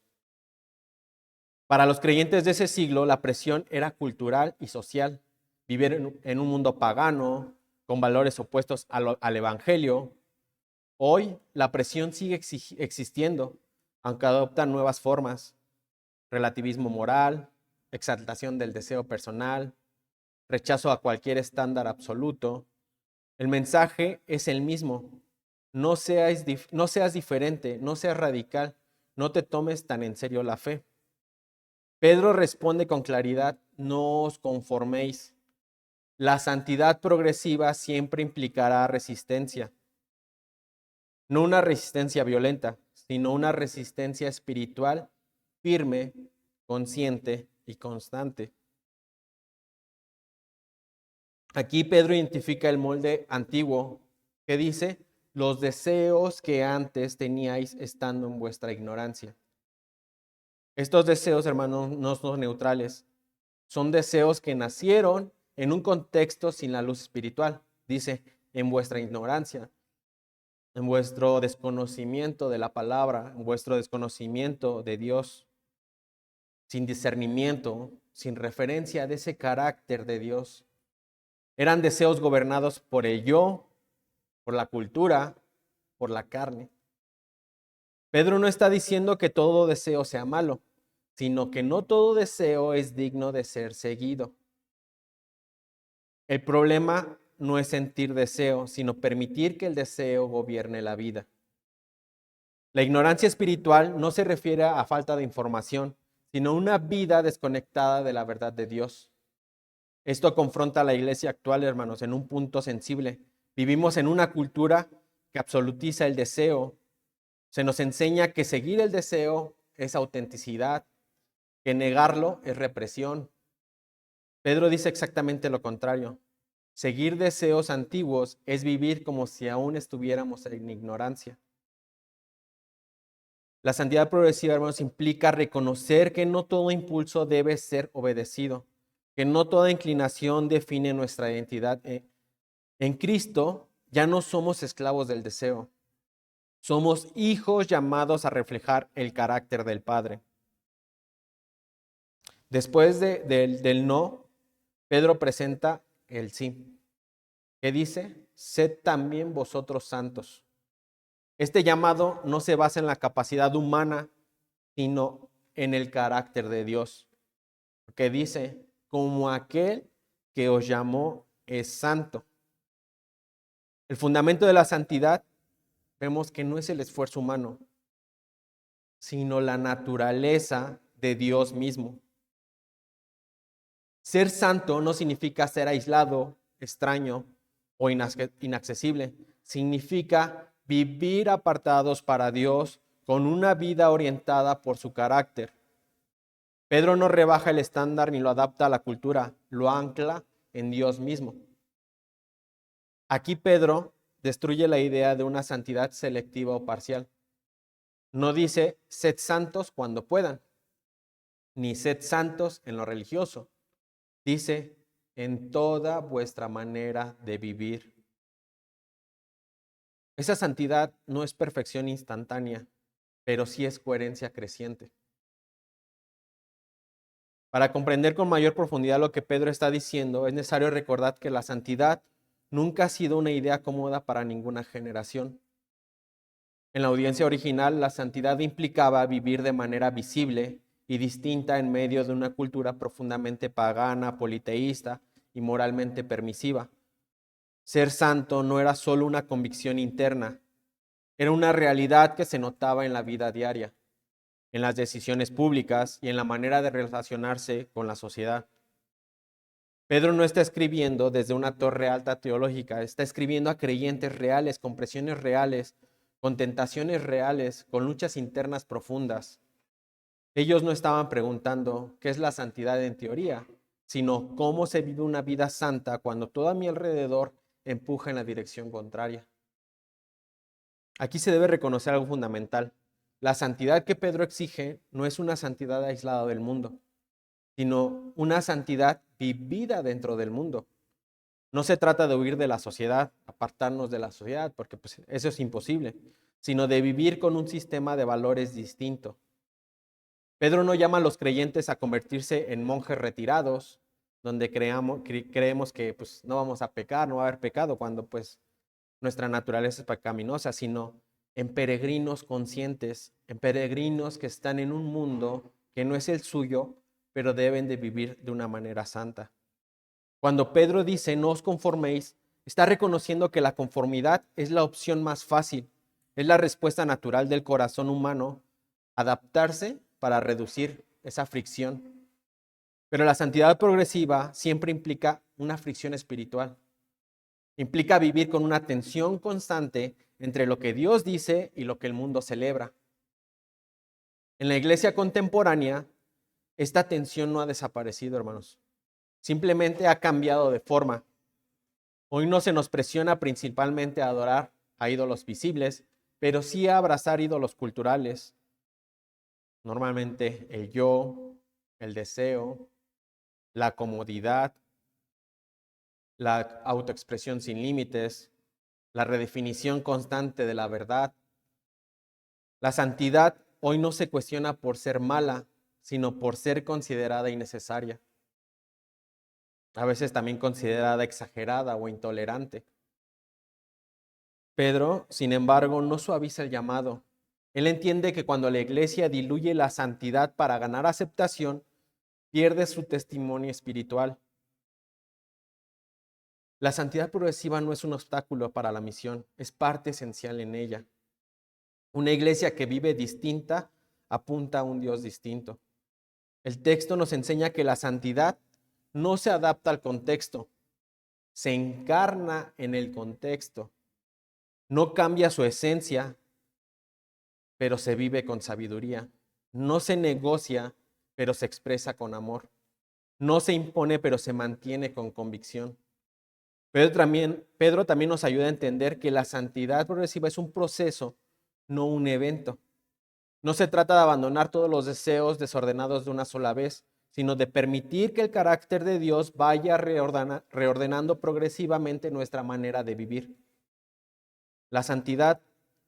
Para los creyentes de ese siglo, la presión era cultural y social. Vivir en un mundo pagano, con valores opuestos al Evangelio. Hoy la presión sigue existiendo, aunque adopta nuevas formas. Relativismo moral, exaltación del deseo personal, rechazo a cualquier estándar absoluto. El mensaje es el mismo. No seas diferente, no seas radical, no te tomes tan en serio la fe. Pedro responde con claridad, no os conforméis. La santidad progresiva siempre implicará resistencia. No una resistencia violenta, sino una resistencia espiritual, firme, consciente y constante. Aquí Pedro identifica el molde antiguo que dice, los deseos que antes teníais estando en vuestra ignorancia. Estos deseos, hermanos, no son neutrales. Son deseos que nacieron en un contexto sin la luz espiritual. Dice, en vuestra ignorancia, en vuestro desconocimiento de la palabra, en vuestro desconocimiento de Dios, sin discernimiento, sin referencia de ese carácter de Dios. Eran deseos gobernados por el yo, por la cultura, por la carne. Pedro no está diciendo que todo deseo sea malo, sino que no todo deseo es digno de ser seguido. El problema no es sentir deseo, sino permitir que el deseo gobierne la vida. La ignorancia espiritual no se refiere a falta de información, sino a una vida desconectada de la verdad de Dios. Esto confronta a la iglesia actual, hermanos, en un punto sensible. Vivimos en una cultura que absolutiza el deseo. Se nos enseña que seguir el deseo es autenticidad, que negarlo es represión. Pedro dice exactamente lo contrario. Seguir deseos antiguos es vivir como si aún estuviéramos en ignorancia. La santidad progresiva, hermanos, implica reconocer que no todo impulso debe ser obedecido, que no toda inclinación define nuestra identidad. En Cristo ya no somos esclavos del deseo, somos hijos llamados a reflejar el carácter del Padre. Después del no, Pedro presenta el sí, que dice, sed también vosotros santos. Este llamado no se basa en la capacidad humana, sino en el carácter de Dios. Porque dice, como aquel que os llamó es santo. El fundamento de la santidad, vemos que no es el esfuerzo humano, sino la naturaleza de Dios mismo. Ser santo no significa ser aislado, extraño o inaccesible. Significa vivir apartados para Dios con una vida orientada por su carácter. Pedro no rebaja el estándar ni lo adapta a la cultura, lo ancla en Dios mismo. Aquí Pedro destruye la idea de una santidad selectiva o parcial. No dice, sed santos cuando puedan, ni sed santos en lo religioso. Dice, en toda vuestra manera de vivir. Esa santidad no es perfección instantánea, pero sí es coherencia creciente. Para comprender con mayor profundidad lo que Pedro está diciendo, es necesario recordar que la santidad nunca ha sido una idea cómoda para ninguna generación. En la audiencia original, la santidad implicaba vivir de manera visible y distinta en medio de una cultura profundamente pagana, politeísta y moralmente permisiva. Ser santo no era solo una convicción interna, era una realidad que se notaba en la vida diaria, en las decisiones públicas y en la manera de relacionarse con la sociedad. Pedro no está escribiendo desde una torre alta teológica, está escribiendo a creyentes reales, con presiones reales, con tentaciones reales, con luchas internas profundas. Ellos no estaban preguntando qué es la santidad en teoría, sino cómo se vive una vida santa cuando todo a mi alrededor empuja en la dirección contraria. Aquí se debe reconocer algo fundamental. La santidad que Pedro exige no es una santidad aislada del mundo, sino una santidad vivida dentro del mundo. No se trata de huir de la sociedad, apartarnos de la sociedad, porque pues, eso es imposible, sino de vivir con un sistema de valores distinto. Pedro no llama a los creyentes a convertirse en monjes retirados, donde creemos que pues, no vamos a pecar, no va a haber pecado, cuando pues nuestra naturaleza es pecaminosa, sino en peregrinos conscientes, en peregrinos que están en un mundo que no es el suyo, pero deben de vivir de una manera santa. Cuando Pedro dice, no os conforméis, está reconociendo que la conformidad es la opción más fácil, es la respuesta natural del corazón humano adaptarse para reducir esa fricción. Pero la santidad progresiva siempre implica una fricción espiritual. Implica vivir con una tensión constante entre lo que Dios dice y lo que el mundo celebra. En la iglesia contemporánea, esta tensión no ha desaparecido, hermanos. Simplemente ha cambiado de forma. Hoy no se nos presiona principalmente a adorar a ídolos visibles, pero sí a abrazar ídolos culturales. Normalmente el yo, el deseo, la comodidad, la autoexpresión sin límites, la redefinición constante de la verdad. La santidad hoy no se cuestiona por ser mala, sino por ser considerada innecesaria. A veces también considerada exagerada o intolerante. Pedro, sin embargo, no suaviza el llamado. Él entiende que cuando la iglesia diluye la santidad para ganar aceptación, pierde su testimonio espiritual. La santidad progresiva no es un obstáculo para la misión, es parte esencial en ella. Una iglesia que vive distinta apunta a un Dios distinto. El texto nos enseña que la santidad no se adapta al contexto, se encarna en el contexto. No cambia su esencia, pero se vive con sabiduría. No se negocia, pero se expresa con amor. No se impone, pero se mantiene con convicción. Pedro también nos ayuda a entender que la santidad progresiva es un proceso, no un evento. No se trata de abandonar todos los deseos desordenados de una sola vez, sino de permitir que el carácter de Dios vaya reordenando progresivamente nuestra manera de vivir. La santidad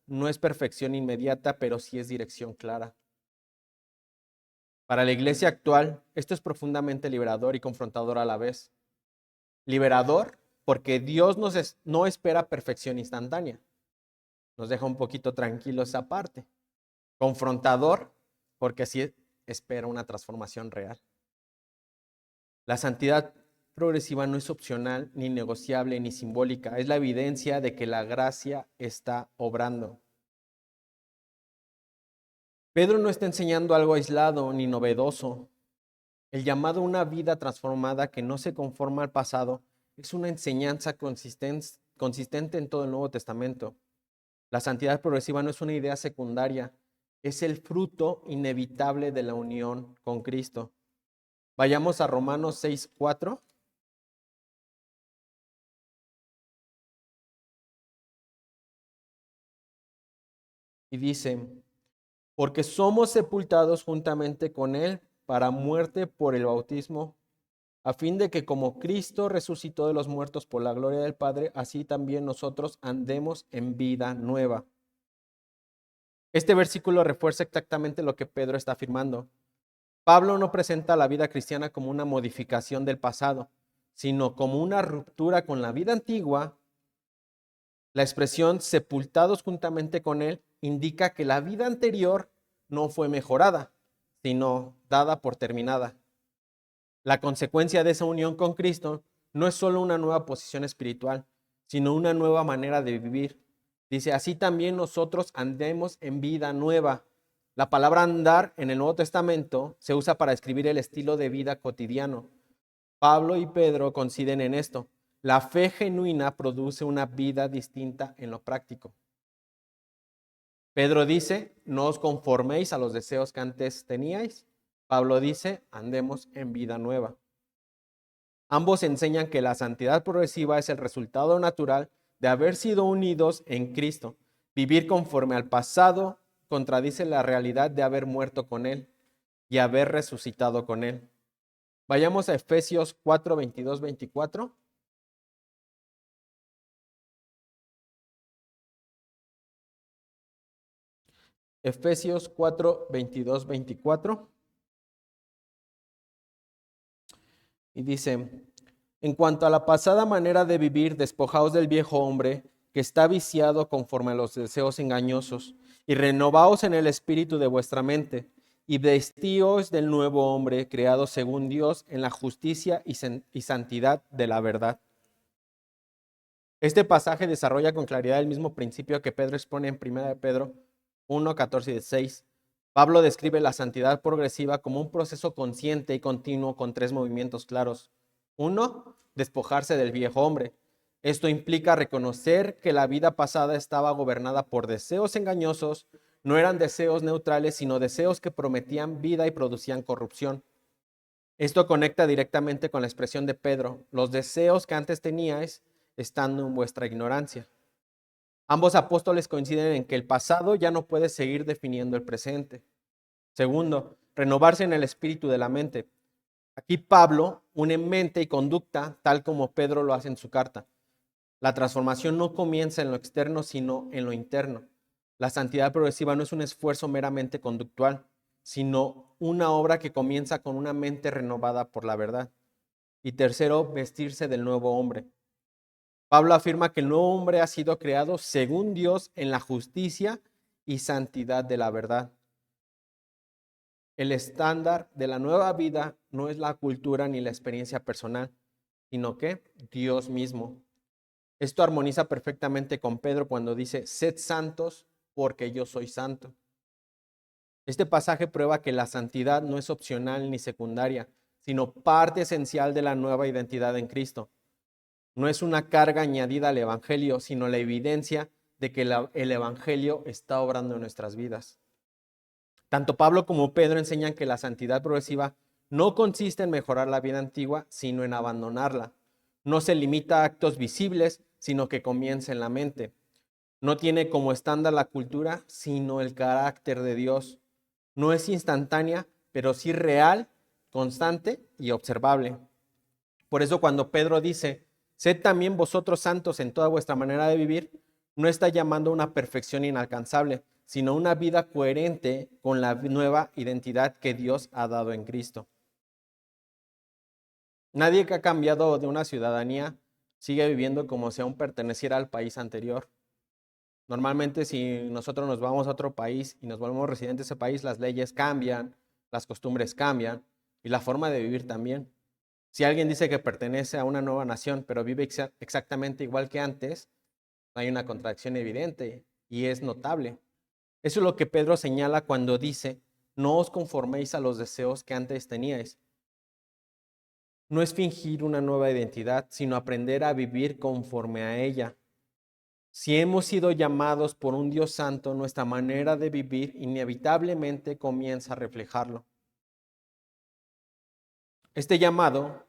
no es perfección inmediata, pero sí es dirección clara. Para la iglesia actual, esto es profundamente liberador y confrontador a la vez. Liberador porque Dios no espera perfección instantánea. Nos deja un poquito tranquilos esa parte. Confrontador porque sí espera una transformación real. La santidad progresiva no es opcional, ni negociable, ni simbólica. Es la evidencia de que la gracia está obrando. Pedro no está enseñando algo aislado ni novedoso. El llamado a una vida transformada que no se conforma al pasado es una enseñanza consistente en todo el Nuevo Testamento. La santidad progresiva no es una idea secundaria, es el fruto inevitable de la unión con Cristo. Vayamos a Romanos 6:4. Y dice, porque somos sepultados juntamente con Él para muerte por el bautismo, a fin de que como Cristo resucitó de los muertos por la gloria del Padre, así también nosotros andemos en vida nueva. Este versículo refuerza exactamente lo que Pedro está afirmando. Pablo no presenta la vida cristiana como una modificación del pasado, sino como una ruptura con la vida antigua. La expresión sepultados juntamente con Él indica que la vida anterior no fue mejorada, sino dada por terminada. La consecuencia de esa unión con Cristo no es solo una nueva posición espiritual, sino una nueva manera de vivir. Dice, así también nosotros andemos en vida nueva. La palabra andar en el Nuevo Testamento se usa para describir el estilo de vida cotidiano. Pablo y Pedro coinciden en esto. La fe genuina produce una vida distinta en lo práctico. Pedro dice, no os conforméis a los deseos que antes teníais. Pablo dice, andemos en vida nueva. Ambos enseñan que la santidad progresiva es el resultado natural de haber sido unidos en Cristo. Vivir conforme al pasado contradice la realidad de haber muerto con Él y haber resucitado con Él. Vayamos a Efesios 4, 22, 24. Efesios 4, 22, 24. Y dice, en cuanto a la pasada manera de vivir, despojaos del viejo hombre que está viciado conforme a los deseos engañosos, y renovaos en el espíritu de vuestra mente, y vestíos del nuevo hombre creado según Dios en la justicia y santidad de la verdad. Este pasaje desarrolla con claridad el mismo principio que Pedro expone en 1 Pedro 1, 14 y 16. Pablo describe la santidad progresiva como un proceso consciente y continuo con 3 movimientos claros. 1, despojarse del viejo hombre. Esto implica reconocer que la vida pasada estaba gobernada por deseos engañosos, no eran deseos neutrales, sino deseos que prometían vida y producían corrupción. Esto conecta directamente con la expresión de Pedro: los deseos que antes teníais estando en vuestra ignorancia. Ambos apóstoles coinciden en que el pasado ya no puede seguir definiendo el presente. Segundo, renovarse en el espíritu de la mente. Aquí Pablo une mente y conducta tal como Pedro lo hace en su carta. La transformación no comienza en lo externo, sino en lo interno. La santidad progresiva no es un esfuerzo meramente conductual, sino una obra que comienza con una mente renovada por la verdad. Y tercero, vestirse del nuevo hombre. Pablo afirma que el nuevo hombre ha sido creado según Dios en la justicia y santidad de la verdad. El estándar de la nueva vida no es la cultura ni la experiencia personal, sino que Dios mismo. Esto armoniza perfectamente con Pedro cuando dice: sed santos porque yo soy santo. Este pasaje prueba que la santidad no es opcional ni secundaria, sino parte esencial de la nueva identidad en Cristo. No es una carga añadida al Evangelio, sino la evidencia de que el Evangelio está obrando en nuestras vidas. Tanto Pablo como Pedro enseñan que la santidad progresiva no consiste en mejorar la vida antigua, sino en abandonarla. No se limita a actos visibles, sino que comienza en la mente. No tiene como estándar la cultura, sino el carácter de Dios. No es instantánea, pero sí real, constante y observable. Por eso cuando Pedro dice: sed también vosotros santos en toda vuestra manera de vivir, no está llamando a una perfección inalcanzable, sino una vida coherente con la nueva identidad que Dios ha dado en Cristo. Nadie que ha cambiado de una ciudadanía sigue viviendo como si aún perteneciera al país anterior. Normalmente, si nosotros nos vamos a otro país y nos volvemos residentes de ese país, las leyes cambian, las costumbres cambian y la forma de vivir también. Si alguien dice que pertenece a una nueva nación, pero vive exactamente igual que antes, hay una contradicción evidente y es notable. Eso es lo que Pedro señala cuando dice: no os conforméis a los deseos que antes teníais. No es fingir una nueva identidad, sino aprender a vivir conforme a ella. Si hemos sido llamados por un Dios santo, nuestra manera de vivir inevitablemente comienza a reflejarlo. Este llamado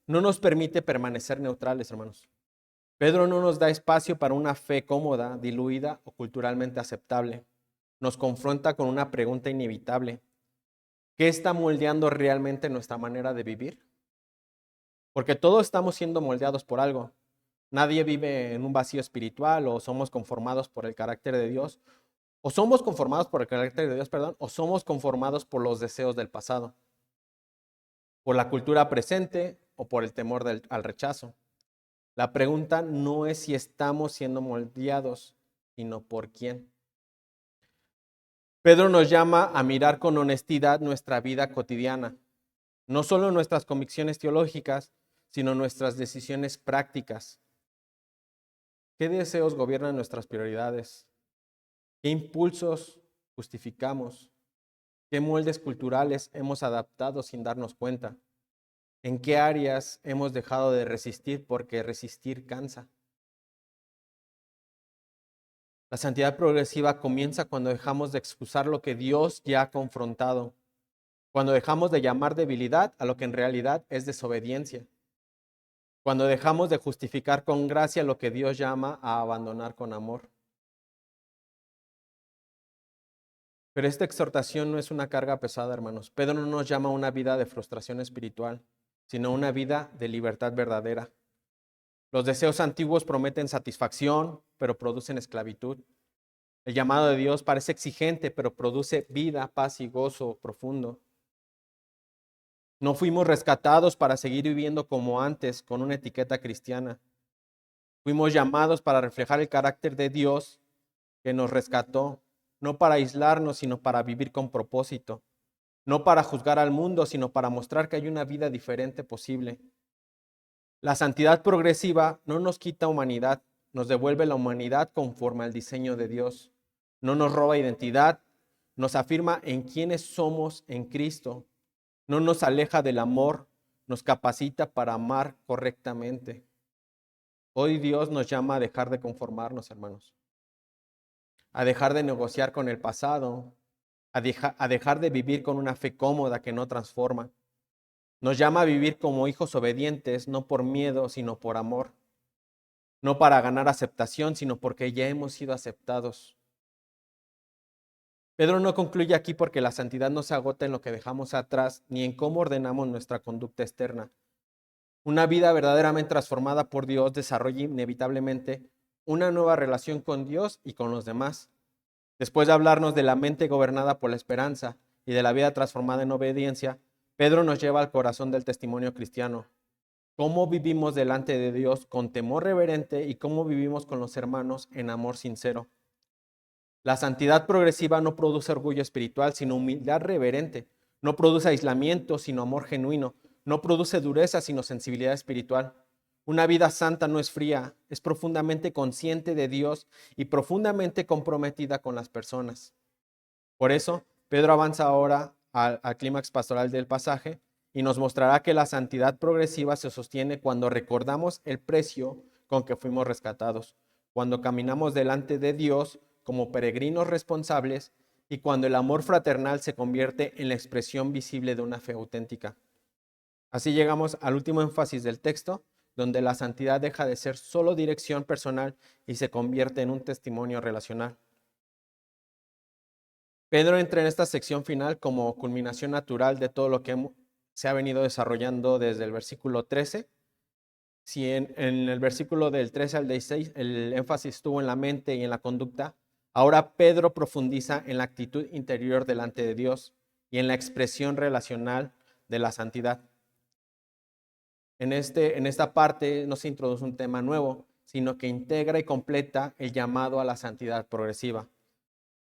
no nos permite permanecer neutrales, hermanos. Pedro no nos da espacio para una fe cómoda, diluida o culturalmente aceptable. Nos confronta con una pregunta inevitable: ¿qué está moldeando realmente nuestra manera de vivir? Porque todos estamos siendo moldeados por algo. Nadie vive en un vacío espiritual, o somos conformados por el carácter de Dios, o somos conformados por el carácter de Dios, perdón, o somos conformados por los deseos del pasado, por la cultura presente o por el temor al rechazo. La pregunta no es si estamos siendo moldeados, sino por quién. Pedro nos llama a mirar con honestidad nuestra vida cotidiana, no solo nuestras convicciones teológicas, sino nuestras decisiones prácticas. ¿Qué deseos gobiernan nuestras prioridades? ¿Qué impulsos justificamos? ¿Qué moldes culturales hemos adaptado sin darnos cuenta? ¿En qué áreas hemos dejado de resistir porque resistir cansa? La santidad progresiva comienza cuando dejamos de excusar lo que Dios ya ha confrontado, cuando dejamos de llamar debilidad a lo que en realidad es desobediencia, cuando dejamos de justificar con gracia lo que Dios llama a abandonar con amor. Pero esta exhortación no es una carga pesada, hermanos. Pedro no nos llama a una vida de frustración espiritual, sino una vida de libertad verdadera. Los deseos antiguos prometen satisfacción, pero producen esclavitud. El llamado de Dios parece exigente, pero produce vida, paz y gozo profundo. No fuimos rescatados para seguir viviendo como antes, con una etiqueta cristiana. Fuimos llamados para reflejar el carácter de Dios que nos rescató, no para aislarnos, sino para vivir con propósito. No para juzgar al mundo, sino para mostrar que hay una vida diferente posible. La santidad progresiva no nos quita humanidad, nos devuelve la humanidad conforme al diseño de Dios. No nos roba identidad, nos afirma en quiénes somos en Cristo, no nos aleja del amor, nos capacita para amar correctamente. Hoy Dios nos llama a dejar de conformarnos, hermanos, a dejar de negociar con el pasado, a dejar de vivir con una fe cómoda que no transforma. Nos llama a vivir como hijos obedientes, no por miedo, sino por amor. No para ganar aceptación, sino porque ya hemos sido aceptados. Pedro no concluye aquí porque la santidad no se agota en lo que dejamos atrás, ni en cómo ordenamos nuestra conducta externa. Una vida verdaderamente transformada por Dios desarrolla inevitablemente una nueva relación con Dios y con los demás. Después de hablarnos de la mente gobernada por la esperanza y de la vida transformada en obediencia, Pedro nos lleva al corazón del testimonio cristiano. Cómo vivimos delante de Dios con temor reverente y cómo vivimos con los hermanos en amor sincero. La santidad progresiva no produce orgullo espiritual, sino humildad reverente. No produce aislamiento, sino amor genuino. No produce dureza, sino sensibilidad espiritual. Una vida santa no es fría, es profundamente consciente de Dios y profundamente comprometida con las personas. Por eso, Pedro avanza ahora al clímax pastoral del pasaje y nos mostrará que la santidad progresiva se sostiene cuando recordamos el precio con que fuimos rescatados, cuando caminamos delante de Dios como peregrinos responsables y cuando el amor fraternal se convierte en la expresión visible de una fe auténtica. Así llegamos al último énfasis del texto, donde la santidad deja de ser solo dirección personal y se convierte en un testimonio relacional. Pedro entra en esta sección final como culminación natural de todo lo que se ha venido desarrollando desde el versículo 13. Si en el versículo del 13 al 16 el énfasis estuvo en la mente y en la conducta, ahora Pedro profundiza en la actitud interior delante de Dios y en la expresión relacional de la santidad. En esta parte no se introduce un tema nuevo, sino que integra y completa el llamado a la santidad progresiva.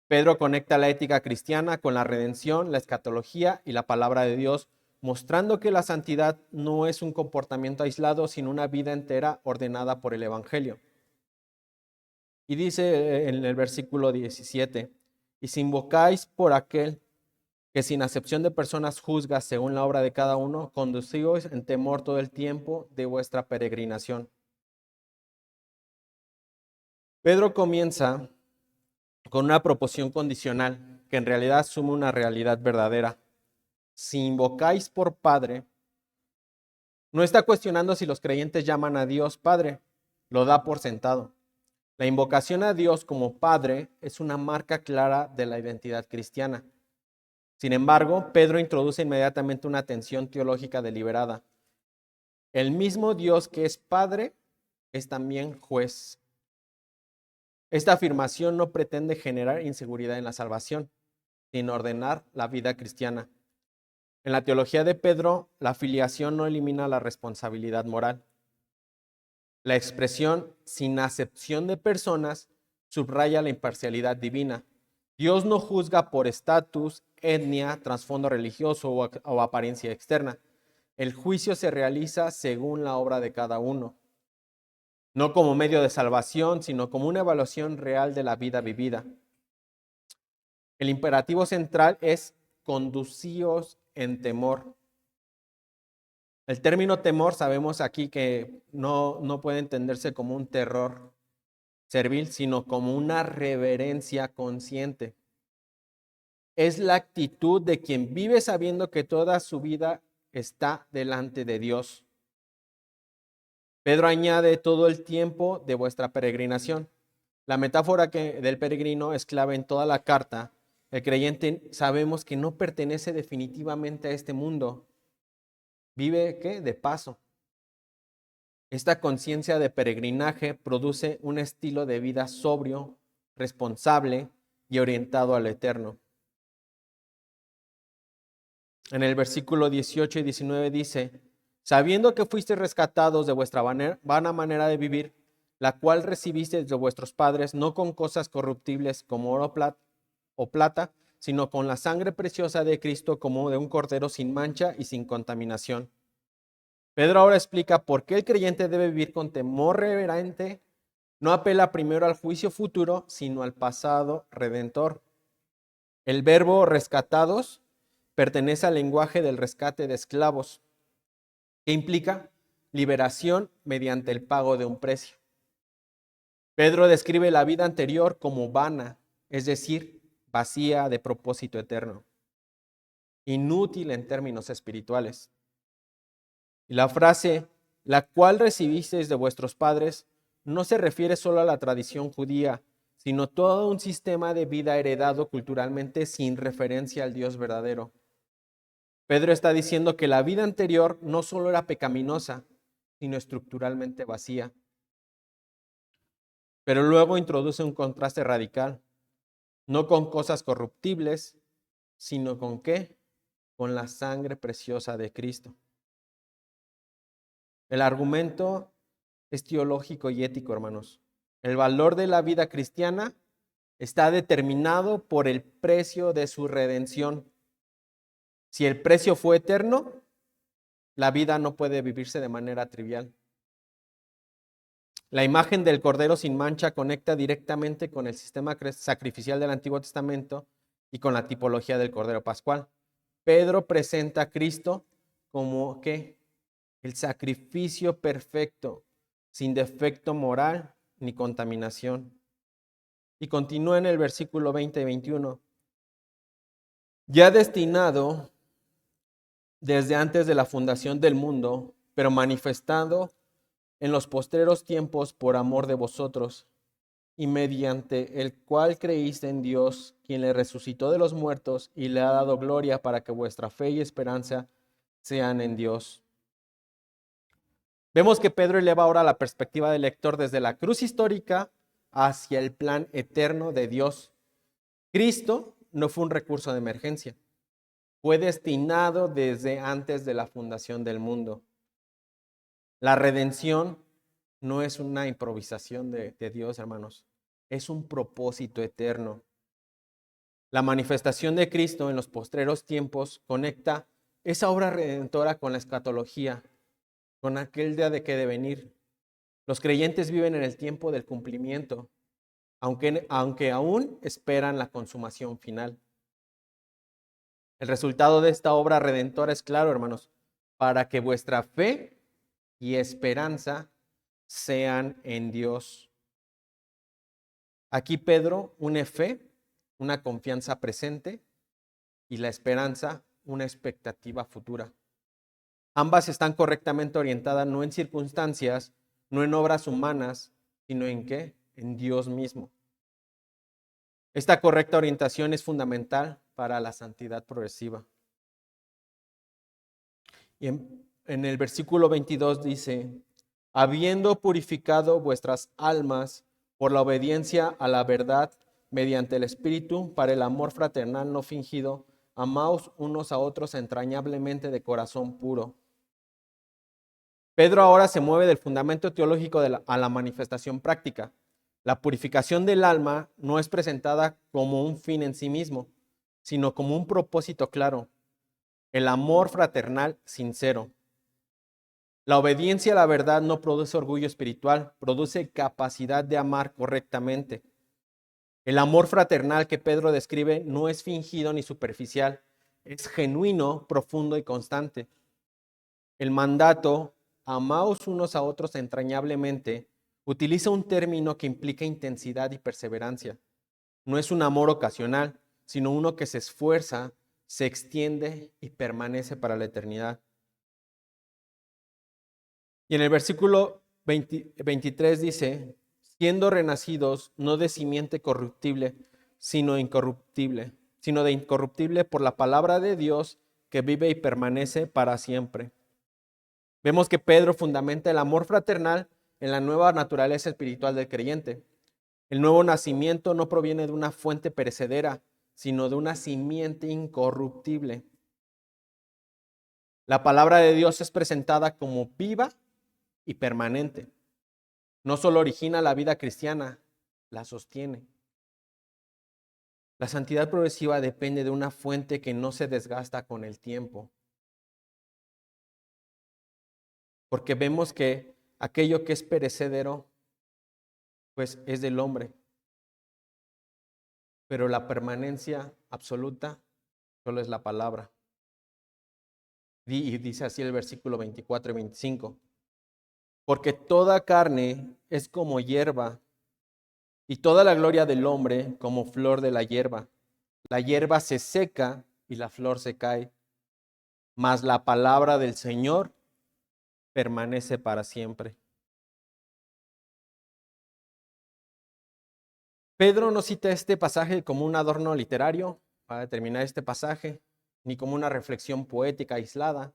Pedro conecta la ética cristiana con la redención, la escatología y la palabra de Dios, mostrando que la santidad no es un comportamiento aislado, sino una vida entera ordenada por el Evangelio. Y dice en el versículo 17, y si invocáis por aquel que sin acepción de personas juzga según la obra de cada uno, conducíos en temor todo el tiempo de vuestra peregrinación. Pedro comienza con una proposición condicional que en realidad asume una realidad verdadera. Si invocáis por Padre, no está cuestionando si los creyentes llaman a Dios Padre, lo da por sentado. La invocación a Dios como Padre es una marca clara de la identidad cristiana. Sin embargo, Pedro introduce inmediatamente una tensión teológica deliberada. El mismo Dios que es Padre es también juez. Esta afirmación no pretende generar inseguridad en la salvación, sino ordenar la vida cristiana. En la teología de Pedro, la filiación no elimina la responsabilidad moral. La expresión sin acepción de personas subraya la imparcialidad divina. Dios no juzga por estatus, etnia, trasfondo religioso o apariencia externa. El juicio se realiza según la obra de cada uno, no como medio de salvación, sino como una evaluación real de la vida vivida. El imperativo central es conducíos en temor. El término temor sabemos aquí que no puede entenderse como un terror servil, sino como una reverencia consciente. Es la actitud de quien vive sabiendo que toda su vida está delante de Dios. Pedro añade todo el tiempo de vuestra peregrinación. La metáfora del peregrino es clave en toda la carta. El creyente sabemos que no pertenece definitivamente a este mundo. Vive, ¿qué? De paso. Esta conciencia de peregrinaje produce un estilo de vida sobrio, responsable y orientado a lo eterno. En el versículo 18 y 19 dice, sabiendo que fuisteis rescatados de vuestra vana manera de vivir, la cual recibisteis de vuestros padres, no con cosas corruptibles como oro o plata, sino con la sangre preciosa de Cristo como de un cordero sin mancha y sin contaminación. Pedro ahora explica por qué el creyente debe vivir con temor reverente. No apela primero al juicio futuro, sino al pasado redentor. El verbo rescatados pertenece al lenguaje del rescate de esclavos, que implica liberación mediante el pago de un precio. Pedro describe la vida anterior como vana, es decir, vacía de propósito eterno, inútil en términos espirituales. Y la frase, la cual recibisteis de vuestros padres, no se refiere solo a la tradición judía, sino todo un sistema de vida heredado culturalmente sin referencia al Dios verdadero. Pedro está diciendo que la vida anterior no solo era pecaminosa, sino estructuralmente vacía. Pero luego introduce un contraste radical, no con cosas corruptibles, sino con ¿qué? Con la sangre preciosa de Cristo. El argumento es teológico y ético, hermanos. El valor de la vida cristiana está determinado por el precio de su redención. Si el precio fue eterno, la vida no puede vivirse de manera trivial. La imagen del Cordero sin mancha conecta directamente con el sistema sacrificial del Antiguo Testamento y con la tipología del Cordero Pascual. Pedro presenta a Cristo como ¿qué? El sacrificio perfecto, sin defecto moral ni contaminación. Y continúa en el versículo 20 y 21. Ya destinado desde antes de la fundación del mundo, pero manifestado en los postreros tiempos por amor de vosotros, y mediante el cual creíste en Dios, quien le resucitó de los muertos y le ha dado gloria para que vuestra fe y esperanza sean en Dios. Vemos que Pedro eleva ahora la perspectiva del lector desde la cruz histórica hacia el plan eterno de Dios. Cristo no fue un recurso de emergencia, fue destinado desde antes de la fundación del mundo. La redención no es una improvisación de Dios, hermanos, es un propósito eterno. La manifestación de Cristo en los postreros tiempos conecta esa obra redentora con la escatología, con aquel día de que de venir. Los creyentes viven en el tiempo del cumplimiento, aunque aún esperan la consumación final. El resultado de esta obra redentora es claro, hermanos, para que vuestra fe y esperanza sean en Dios. Aquí Pedro une fe, una confianza presente, y la esperanza, una expectativa futura. Ambas están correctamente orientadas no en circunstancias, no en obras humanas, sino en ¿qué? En Dios mismo. Esta correcta orientación es fundamental para la santidad progresiva. Y en el versículo 22 dice, habiendo purificado vuestras almas por la obediencia a la verdad mediante el Espíritu para el amor fraternal no fingido, amaos unos a otros entrañablemente de corazón puro. Pedro ahora se mueve del fundamento teológico a la manifestación práctica. La purificación del alma no es presentada como un fin en sí mismo, sino como un propósito claro, el amor fraternal sincero. La obediencia a la verdad no produce orgullo espiritual, produce capacidad de amar correctamente. El amor fraternal que Pedro describe no es fingido ni superficial, es genuino, profundo y constante. El mandato, amaos unos a otros entrañablemente, utiliza un término que implica intensidad y perseverancia. No es un amor ocasional, sino uno que se esfuerza, se extiende y permanece para la eternidad. Y en el versículo 23 dice, siendo renacidos no de simiente corruptible, sino de incorruptible por la palabra de Dios que vive y permanece para siempre. Vemos que Pedro fundamenta el amor fraternal en la nueva naturaleza espiritual del creyente. El nuevo nacimiento no proviene de una fuente perecedera, sino de una simiente incorruptible. La palabra de Dios es presentada como viva y permanente. No solo origina la vida cristiana, la sostiene. La santidad progresiva depende de una fuente que no se desgasta con el tiempo. Porque vemos que aquello que es perecedero, pues es del hombre. pero la permanencia absoluta solo es la palabra. Y dice así el versículo 24 y 25. Porque toda carne es como hierba, y toda la gloria del hombre como flor de la hierba. La hierba se seca y la flor se cae, mas la palabra del Señor permanece para siempre. Pedro no cita este pasaje como un adorno literario para terminar este pasaje, ni como una reflexión poética aislada.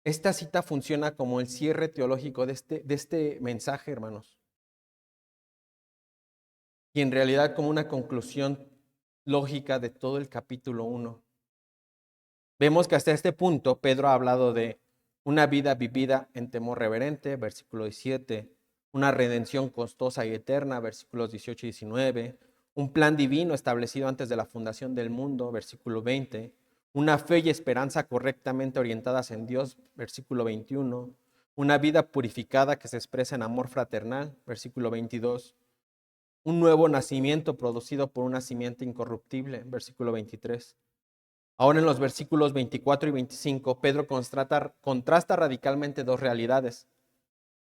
Esta cita funciona como el cierre teológico de este mensaje, hermanos, y en realidad como una conclusión lógica de todo el capítulo 1. Vemos que hasta este punto Pedro ha hablado de una vida vivida en temor reverente, versículo 17, una redención costosa y eterna, versículos 18 y 19, un plan divino establecido antes de la fundación del mundo, versículo 20, una fe y esperanza correctamente orientadas en Dios, versículo 21, una vida purificada que se expresa en amor fraternal, versículo 22, un nuevo nacimiento producido por una simiente incorruptible, versículo 23. Ahora en los versículos 24 y 25, Pedro contrasta radicalmente dos realidades: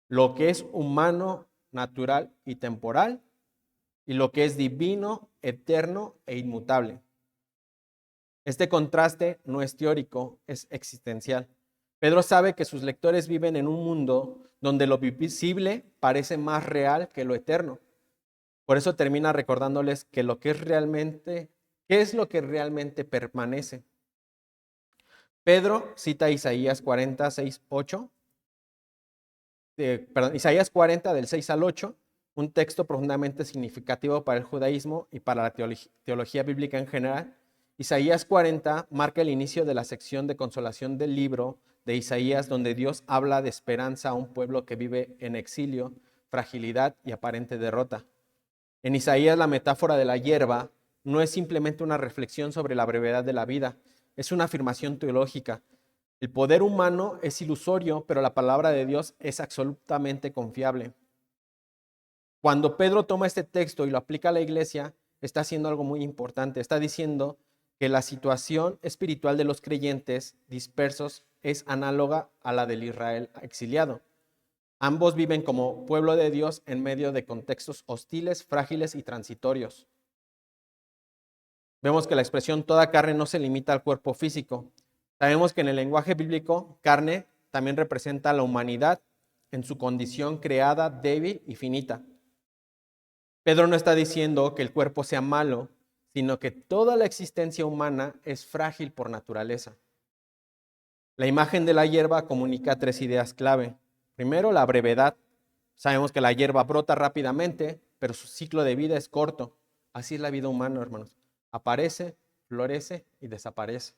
lo que es humano, natural y temporal, y lo que es divino, eterno e inmutable. Este contraste no es teórico, es existencial. Pedro sabe que sus lectores viven en un mundo donde lo visible parece más real que lo eterno. Por eso termina recordándoles que ¿qué es lo que realmente permanece? Pedro cita Isaías 40, 6, 8, Isaías 40 del 6 al 8, un texto profundamente significativo para el judaísmo y para la teología bíblica en general. Isaías 40 marca el inicio de la sección de consolación del libro de Isaías, donde Dios habla de esperanza a un pueblo que vive en exilio, fragilidad y aparente derrota. En Isaías, la metáfora de la hierba no es simplemente una reflexión sobre la brevedad de la vida, es una afirmación teológica. El poder humano es ilusorio, pero la palabra de Dios es absolutamente confiable. Cuando Pedro toma este texto y lo aplica a la iglesia, está haciendo algo muy importante. Está diciendo que la situación espiritual de los creyentes dispersos es análoga a la del Israel exiliado. Ambos viven como pueblo de Dios en medio de contextos hostiles, frágiles y transitorios. Vemos que la expresión toda carne no se limita al cuerpo físico. Sabemos que en el lenguaje bíblico, carne también representa a la humanidad en su condición creada, débil y finita. Pedro no está diciendo que el cuerpo sea malo, sino que toda la existencia humana es frágil por naturaleza. La imagen de la hierba comunica tres ideas clave. Primero, la brevedad. Sabemos que la hierba brota rápidamente, pero su ciclo de vida es corto. Así es la vida humana, hermanos. Aparece, florece y desaparece.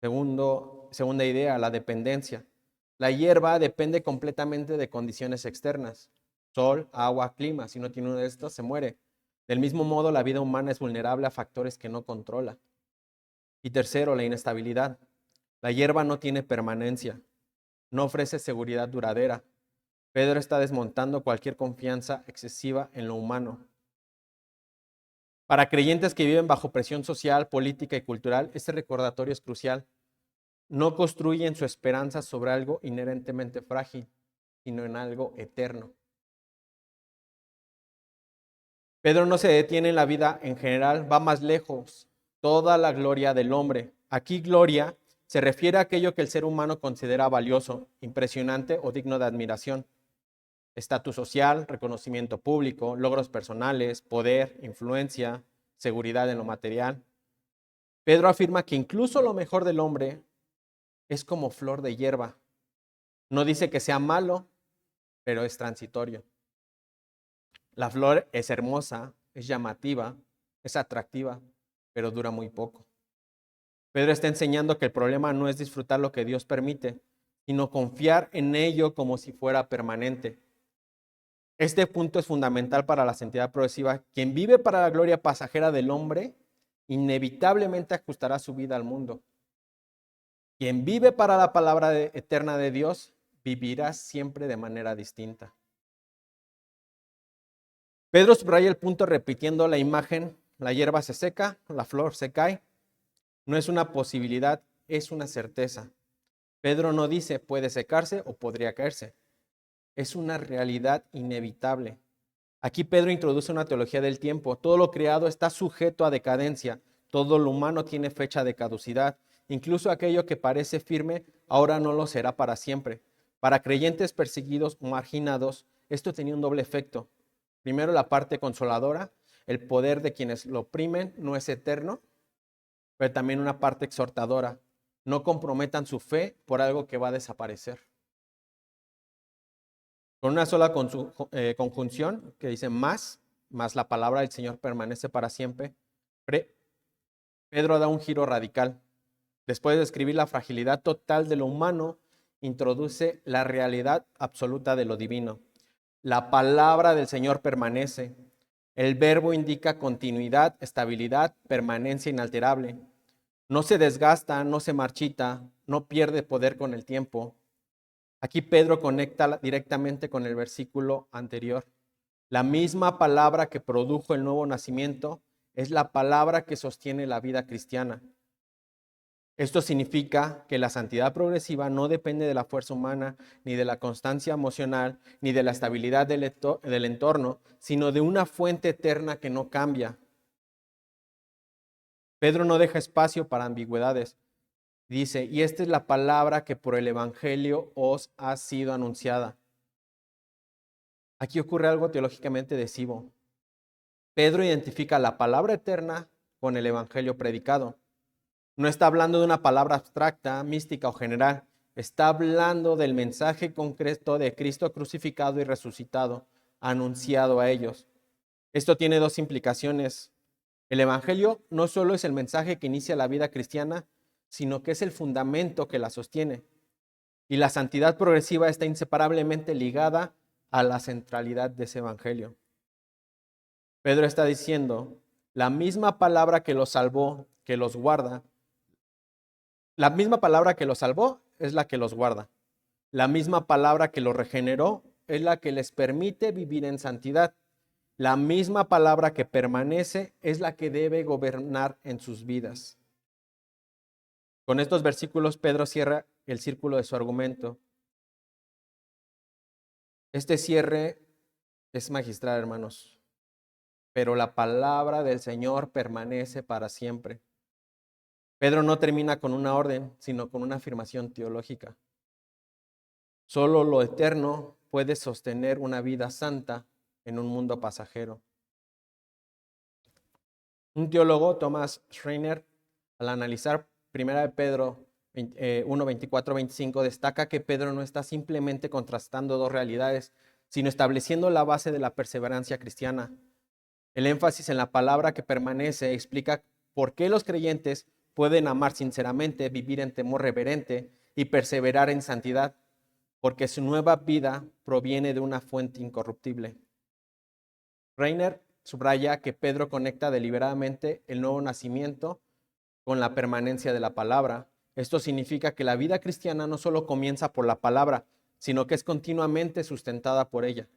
Segunda idea, la dependencia. La hierba depende completamente de condiciones externas: sol, agua, clima. Si no tiene uno de estos, se muere. Del mismo modo, la vida humana es vulnerable a factores que no controla. Y tercero, la inestabilidad. La hierba no tiene permanencia, no ofrece seguridad duradera. Pedro está desmontando cualquier confianza excesiva en lo humano. Para creyentes que viven bajo presión social, política y cultural, este recordatorio es crucial. No construyen su esperanza sobre algo inherentemente frágil, sino en algo eterno. Pedro no se detiene en la vida en general, va más lejos. Toda la gloria del hombre. Aquí gloria se refiere a aquello que el ser humano considera valioso, impresionante o digno de admiración. Estatus social, reconocimiento público, logros personales, poder, influencia, seguridad en lo material. Pedro afirma que incluso lo mejor del hombre es como flor de hierba. No dice que sea malo, pero es transitorio. La flor es hermosa, es llamativa, es atractiva, pero dura muy poco. Pedro está enseñando que el problema no es disfrutar lo que Dios permite, sino confiar en ello como si fuera permanente. Este punto es fundamental para la santidad progresiva. Quien vive para la gloria pasajera del hombre, inevitablemente ajustará su vida al mundo. Quien vive para la palabra eterna de Dios, vivirá siempre de manera distinta. Pedro subraya el punto repitiendo la imagen: la hierba se seca, la flor se cae. No es una posibilidad, es una certeza. Pedro no dice puede secarse o podría caerse. Es una realidad inevitable. Aquí Pedro introduce una teología del tiempo. Todo lo creado está sujeto a decadencia. Todo lo humano tiene fecha de caducidad. Incluso aquello que parece firme ahora no lo será para siempre. Para creyentes perseguidos o marginados, esto tenía un doble efecto. Primero, la parte consoladora: el poder de quienes lo oprimen no es eterno, pero también una parte exhortadora: no comprometan su fe por algo que va a desaparecer. Con una sola conjunción que dice más la palabra del Señor permanece para siempre, Pedro da un giro radical. Después de describir la fragilidad total de lo humano, introduce la realidad absoluta de lo divino. La palabra del Señor permanece. El verbo indica continuidad, estabilidad, permanencia inalterable. No se desgasta, no se marchita, no pierde poder con el tiempo. Aquí Pedro conecta directamente con el versículo anterior. La misma palabra que produjo el nuevo nacimiento es la palabra que sostiene la vida cristiana. Esto significa que la santidad progresiva no depende de la fuerza humana, ni de la constancia emocional, ni de la estabilidad del entorno, sino de una fuente eterna que no cambia. Pedro no deja espacio para ambigüedades. Dice: y esta es la palabra que por el Evangelio os ha sido anunciada. Aquí ocurre algo teológicamente decisivo. Pedro identifica la palabra eterna con el Evangelio predicado. No está hablando de una palabra abstracta, mística o general. Está hablando del mensaje concreto de Cristo crucificado y resucitado, anunciado a ellos. Esto tiene dos implicaciones. El Evangelio no solo es el mensaje que inicia la vida cristiana, sino que es el fundamento que la sostiene. Y la santidad progresiva está inseparablemente ligada a la centralidad de ese Evangelio. Pedro está diciendo: la misma palabra que los salvó, que los guarda, la misma palabra que los salvó es la que los guarda. La misma palabra que los regeneró es la que les permite vivir en santidad. La misma palabra que permanece es la que debe gobernar en sus vidas. Con estos versículos, Pedro cierra el círculo de su argumento. Este cierre es magistral, hermanos. Pero la palabra del Señor permanece para siempre. Pedro no termina con una orden, sino con una afirmación teológica. Solo lo eterno puede sostener una vida santa en un mundo pasajero. Un teólogo, Thomas Schreiner, al analizar 1 de Pedro 1, 24, 25, destaca que Pedro no está simplemente contrastando dos realidades, sino estableciendo la base de la perseverancia cristiana. El énfasis en la palabra que permanece explica por qué los creyentes pueden amar sinceramente, vivir en temor reverente y perseverar en santidad, porque su nueva vida proviene de una fuente incorruptible. Reiner subraya que Pedro conecta deliberadamente el nuevo nacimiento con la permanencia de la palabra. Esto significa que la vida cristiana no solo comienza por la palabra, sino que es continuamente sustentada por ella.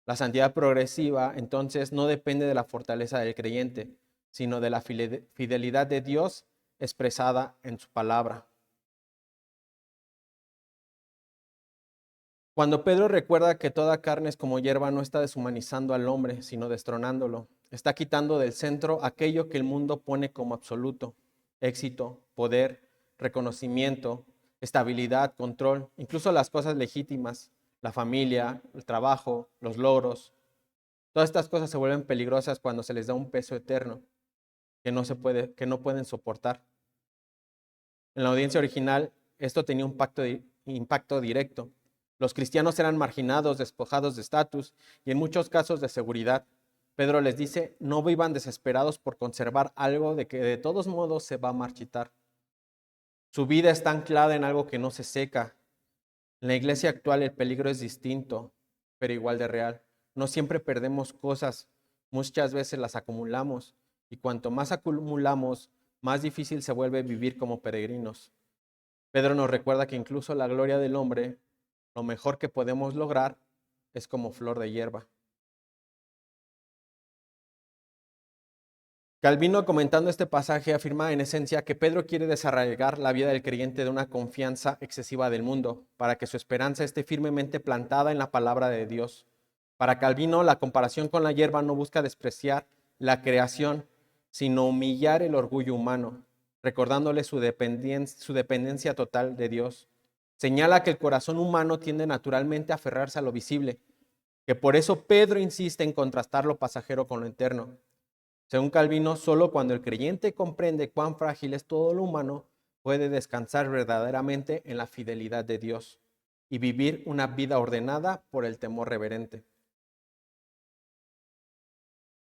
La santidad progresiva, entonces, no depende de la fortaleza del creyente, sino de la fidelidad de Dios expresada en su palabra. Cuando Pedro recuerda que toda carne es como hierba, no está deshumanizando al hombre, sino destronándolo. Está quitando del centro aquello que el mundo pone como absoluto: éxito, poder, reconocimiento, estabilidad, control, incluso las cosas legítimas, la familia, el trabajo, los logros. Todas estas cosas se vuelven peligrosas cuando se les da un peso eterno que no pueden soportar. En la audiencia original, esto tenía un impacto directo. Los cristianos eran marginados, despojados de estatus y en muchos casos de seguridad. Pedro les dice: no vivan desesperados por conservar algo de que de todos modos se va a marchitar. Su vida está anclada en algo que no se seca. En la iglesia actual el peligro es distinto, pero igual de real. No siempre perdemos cosas, muchas veces las acumulamos, y cuanto más acumulamos, más difícil se vuelve vivir como peregrinos. Pedro nos recuerda que incluso la gloria del hombre, lo mejor que podemos lograr, es como flor de hierba. Calvino, comentando este pasaje, afirma en esencia que Pedro quiere desarraigar la vida del creyente de una confianza excesiva del mundo, para que su esperanza esté firmemente plantada en la palabra de Dios. Para Calvino, la comparación con la hierba no busca despreciar la creación, sino humillar el orgullo humano, recordándole su dependencia total de Dios. Señala que el corazón humano tiende naturalmente a aferrarse a lo visible, que por eso Pedro insiste en contrastar lo pasajero con lo eterno. Según Calvino, solo cuando el creyente comprende cuán frágil es todo lo humano, puede descansar verdaderamente en la fidelidad de Dios y vivir una vida ordenada por el temor reverente.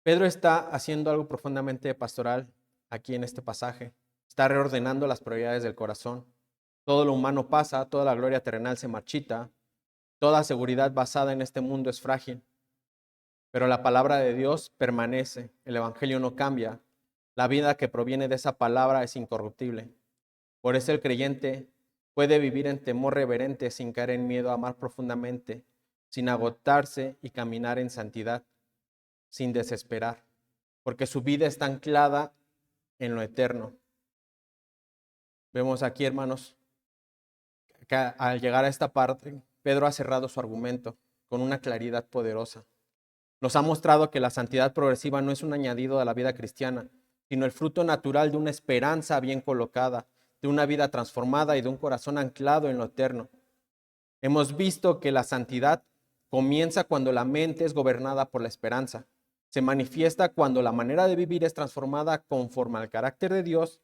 Pedro está haciendo algo profundamente pastoral aquí en este pasaje. Está reordenando las prioridades del corazón. Todo lo humano pasa, toda la gloria terrenal se marchita, toda seguridad basada en este mundo es frágil. Pero la palabra de Dios permanece, el evangelio no cambia, la vida que proviene de esa palabra es incorruptible. Por eso el creyente puede vivir en temor reverente sin caer en miedo a amar profundamente, sin agotarse y caminar en santidad, sin desesperar, porque su vida está anclada en lo eterno. Vemos aquí, hermanos, que al llegar a esta parte, Pedro ha cerrado su argumento con una claridad poderosa. Nos ha mostrado que la santidad progresiva no es un añadido a la vida cristiana, sino el fruto natural de una esperanza bien colocada, de una vida transformada y de un corazón anclado en lo eterno. Hemos visto que la santidad comienza cuando la mente es gobernada por la esperanza. Se manifiesta cuando la manera de vivir es transformada conforme al carácter de Dios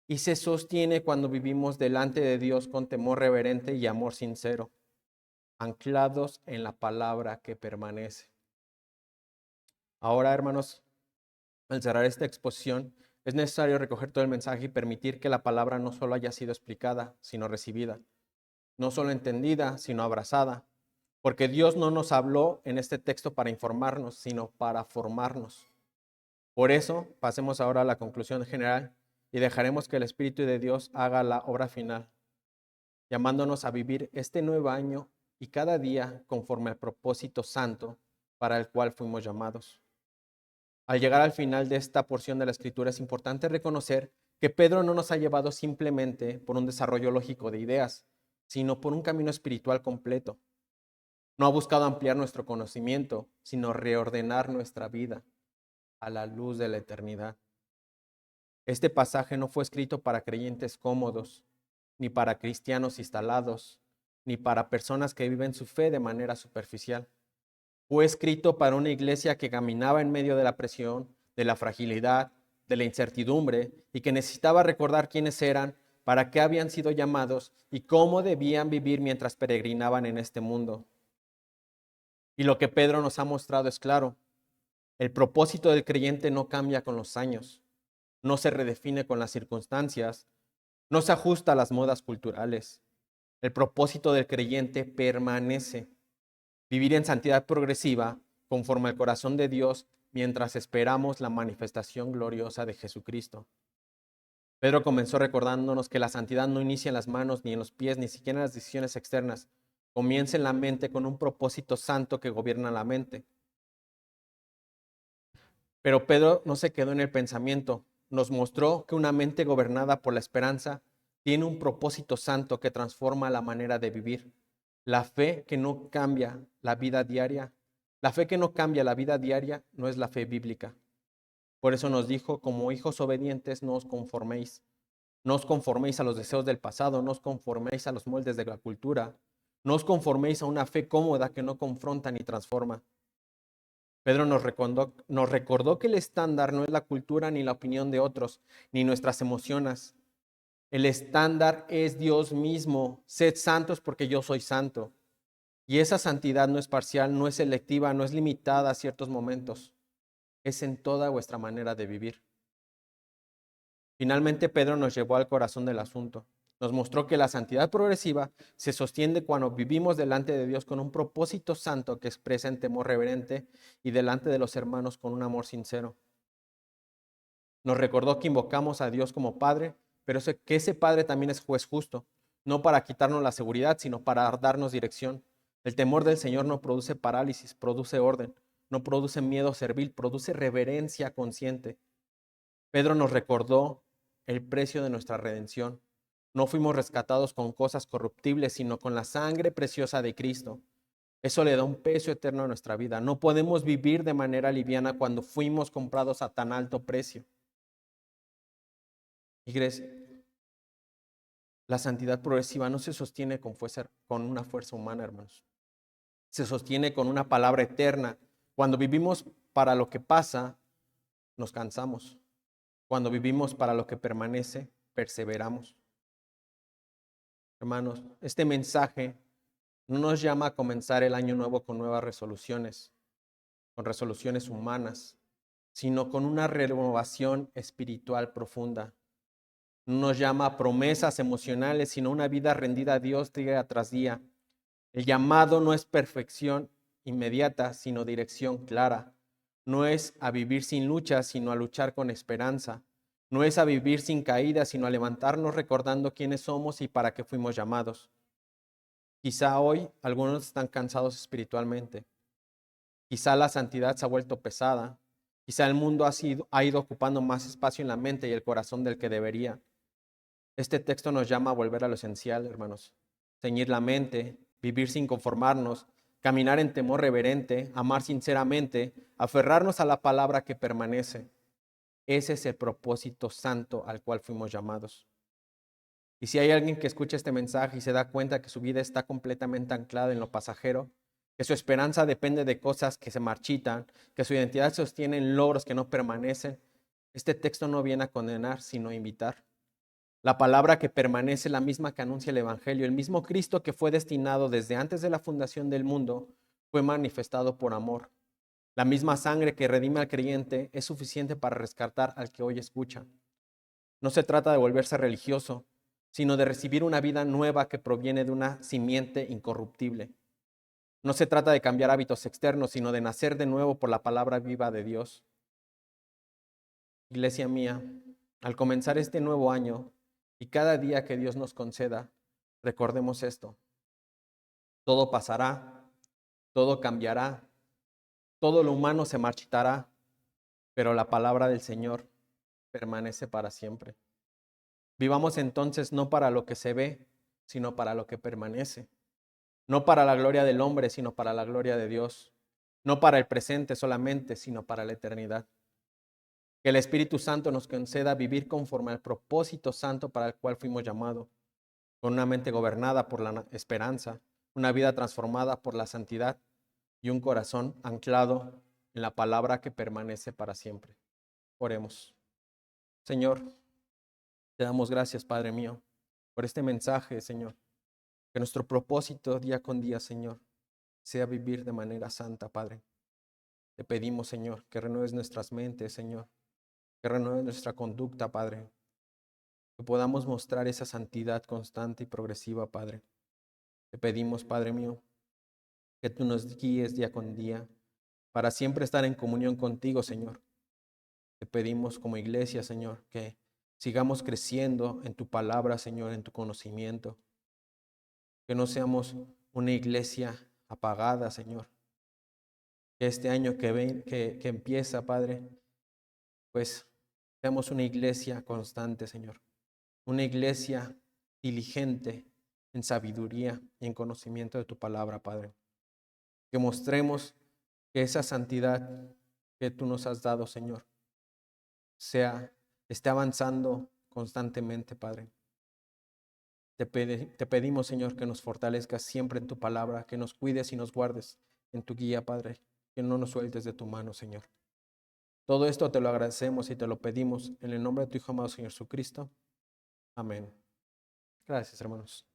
y se sostiene cuando vivimos delante de Dios con temor reverente y amor sincero, anclados en la palabra que permanece. Ahora, hermanos, al cerrar esta exposición, es necesario recoger todo el mensaje y permitir que la palabra no solo haya sido explicada, sino recibida, no solo entendida, sino abrazada, porque Dios no nos habló en este texto para informarnos, sino para formarnos. Por eso, pasemos ahora a la conclusión general y dejaremos que el Espíritu de Dios haga la obra final, llamándonos a vivir este nuevo año y cada día conforme al propósito santo para el cual fuimos llamados. Al llegar al final de esta porción de la Escritura es importante reconocer que Pedro no nos ha llevado simplemente por un desarrollo lógico de ideas, sino por un camino espiritual completo. No ha buscado ampliar nuestro conocimiento, sino reordenar nuestra vida a la luz de la eternidad. Este pasaje no fue escrito para creyentes cómodos, ni para cristianos instalados, ni para personas que viven su fe de manera superficial. Fue escrito para una iglesia que caminaba en medio de la presión, de la fragilidad, de la incertidumbre y que necesitaba recordar quiénes eran, para qué habían sido llamados y cómo debían vivir mientras peregrinaban en este mundo. Y lo que Pedro nos ha mostrado es claro. El propósito del creyente no cambia con los años, no se redefine con las circunstancias, no se ajusta a las modas culturales. El propósito del creyente permanece. Vivir en santidad progresiva, conforme al corazón de Dios, mientras esperamos la manifestación gloriosa de Jesucristo. Pedro comenzó recordándonos que la santidad no inicia en las manos, ni en los pies, ni siquiera en las decisiones externas. Comienza en la mente con un propósito santo que gobierna la mente. Pero Pedro no se quedó en el pensamiento. Nos mostró que una mente gobernada por la esperanza tiene un propósito santo que transforma la manera de vivir. La fe que no cambia la vida diaria, la fe que no cambia la vida diaria no es la fe bíblica. Por eso nos dijo, como hijos obedientes, no os conforméis. No os conforméis a los deseos del pasado, no os conforméis a los moldes de la cultura, no os conforméis a una fe cómoda que no confronta ni transforma. Pedro nos recordó que el estándar no es la cultura ni la opinión de otros, ni nuestras emociones. El estándar es Dios mismo. Sed santos porque yo soy santo. Y esa santidad no es parcial, no es selectiva, no es limitada a ciertos momentos. Es en toda vuestra manera de vivir. Finalmente, Pedro nos llevó al corazón del asunto. Nos mostró que la santidad progresiva se sostiene cuando vivimos delante de Dios con un propósito santo que expresa en temor reverente y delante de los hermanos con un amor sincero. Nos recordó que invocamos a Dios como Padre, pero que ese Padre también es juez justo, no para quitarnos la seguridad, sino para darnos dirección. El temor del Señor no produce parálisis, produce orden, no produce miedo servil, produce reverencia consciente. Pedro nos recordó el precio de nuestra redención. No fuimos rescatados con cosas corruptibles, sino con la sangre preciosa de Cristo. Eso le da un peso eterno a nuestra vida. No podemos vivir de manera liviana cuando fuimos comprados a tan alto precio. Iglesia, la santidad progresiva no se sostiene con una fuerza humana, hermanos. Se sostiene con una palabra eterna. Cuando vivimos para lo que pasa, nos cansamos. Cuando vivimos para lo que permanece, perseveramos. Hermanos, este mensaje no nos llama a comenzar el año nuevo con nuevas resoluciones, con resoluciones humanas, sino con una renovación espiritual profunda. No nos llama a promesas emocionales, sino una vida rendida a Dios día tras día. El llamado no es perfección inmediata, sino dirección clara. No es a vivir sin lucha, sino a luchar con esperanza. No es a vivir sin caída, sino a levantarnos recordando quiénes somos y para qué fuimos llamados. Quizá hoy algunos están cansados espiritualmente. Quizá la santidad se ha vuelto pesada. Quizá el mundo ha ido ocupando más espacio en la mente y el corazón del que debería. Este texto nos llama a volver a lo esencial, hermanos. Ceñir la mente, vivir sin conformarnos, caminar en temor reverente, amar sinceramente, aferrarnos a la palabra que permanece. Ese es el propósito santo al cual fuimos llamados. Y si hay alguien que escucha este mensaje y se da cuenta que su vida está completamente anclada en lo pasajero, que su esperanza depende de cosas que se marchitan, que su identidad se sostiene en logros que no permanecen, este texto no viene a condenar, sino a invitar. La palabra que permanece, la misma que anuncia el Evangelio, el mismo Cristo que fue destinado desde antes de la fundación del mundo, fue manifestado por amor. La misma sangre que redime al creyente es suficiente para rescatar al que hoy escucha. No se trata de volverse religioso, sino de recibir una vida nueva que proviene de una simiente incorruptible. No se trata de cambiar hábitos externos, sino de nacer de nuevo por la palabra viva de Dios. Iglesia mía, al comenzar este nuevo año y cada día que Dios nos conceda, recordemos esto. Todo pasará, todo cambiará, todo lo humano se marchitará, pero la palabra del Señor permanece para siempre. Vivamos entonces no para lo que se ve, sino para lo que permanece. No para la gloria del hombre, sino para la gloria de Dios. No para el presente solamente, sino para la eternidad. Que el Espíritu Santo nos conceda vivir conforme al propósito santo para el cual fuimos llamados, con una mente gobernada por la esperanza, una vida transformada por la santidad y un corazón anclado en la palabra que permanece para siempre. Oremos. Señor, te damos gracias, Padre mío, por este mensaje, Señor. Que nuestro propósito día con día, Señor, sea vivir de manera santa, Padre. Te pedimos, Señor, que renueves nuestras mentes, Señor, que renueves nuestra conducta, Padre, que podamos mostrar esa santidad constante y progresiva, Padre. Te pedimos, Padre mío, que tú nos guíes día con día para siempre estar en comunión contigo, Señor. Te pedimos como iglesia, Señor, que sigamos creciendo en tu palabra, Señor, en tu conocimiento. Que no seamos una iglesia apagada, Señor. Que este año que empieza, Padre, pues seamos una iglesia constante, Señor. Una iglesia diligente en sabiduría y en conocimiento de tu palabra, Padre. Que mostremos que esa santidad que tú nos has dado, Señor, esté avanzando constantemente, Padre. Te pedimos, Señor, que nos fortalezcas siempre en tu palabra, que nos cuides y nos guardes en tu guía, Padre, que no nos sueltes de tu mano, Señor. Todo esto te lo agradecemos y te lo pedimos en el nombre de tu Hijo amado, Señor Jesucristo. Amén. Gracias, hermanos.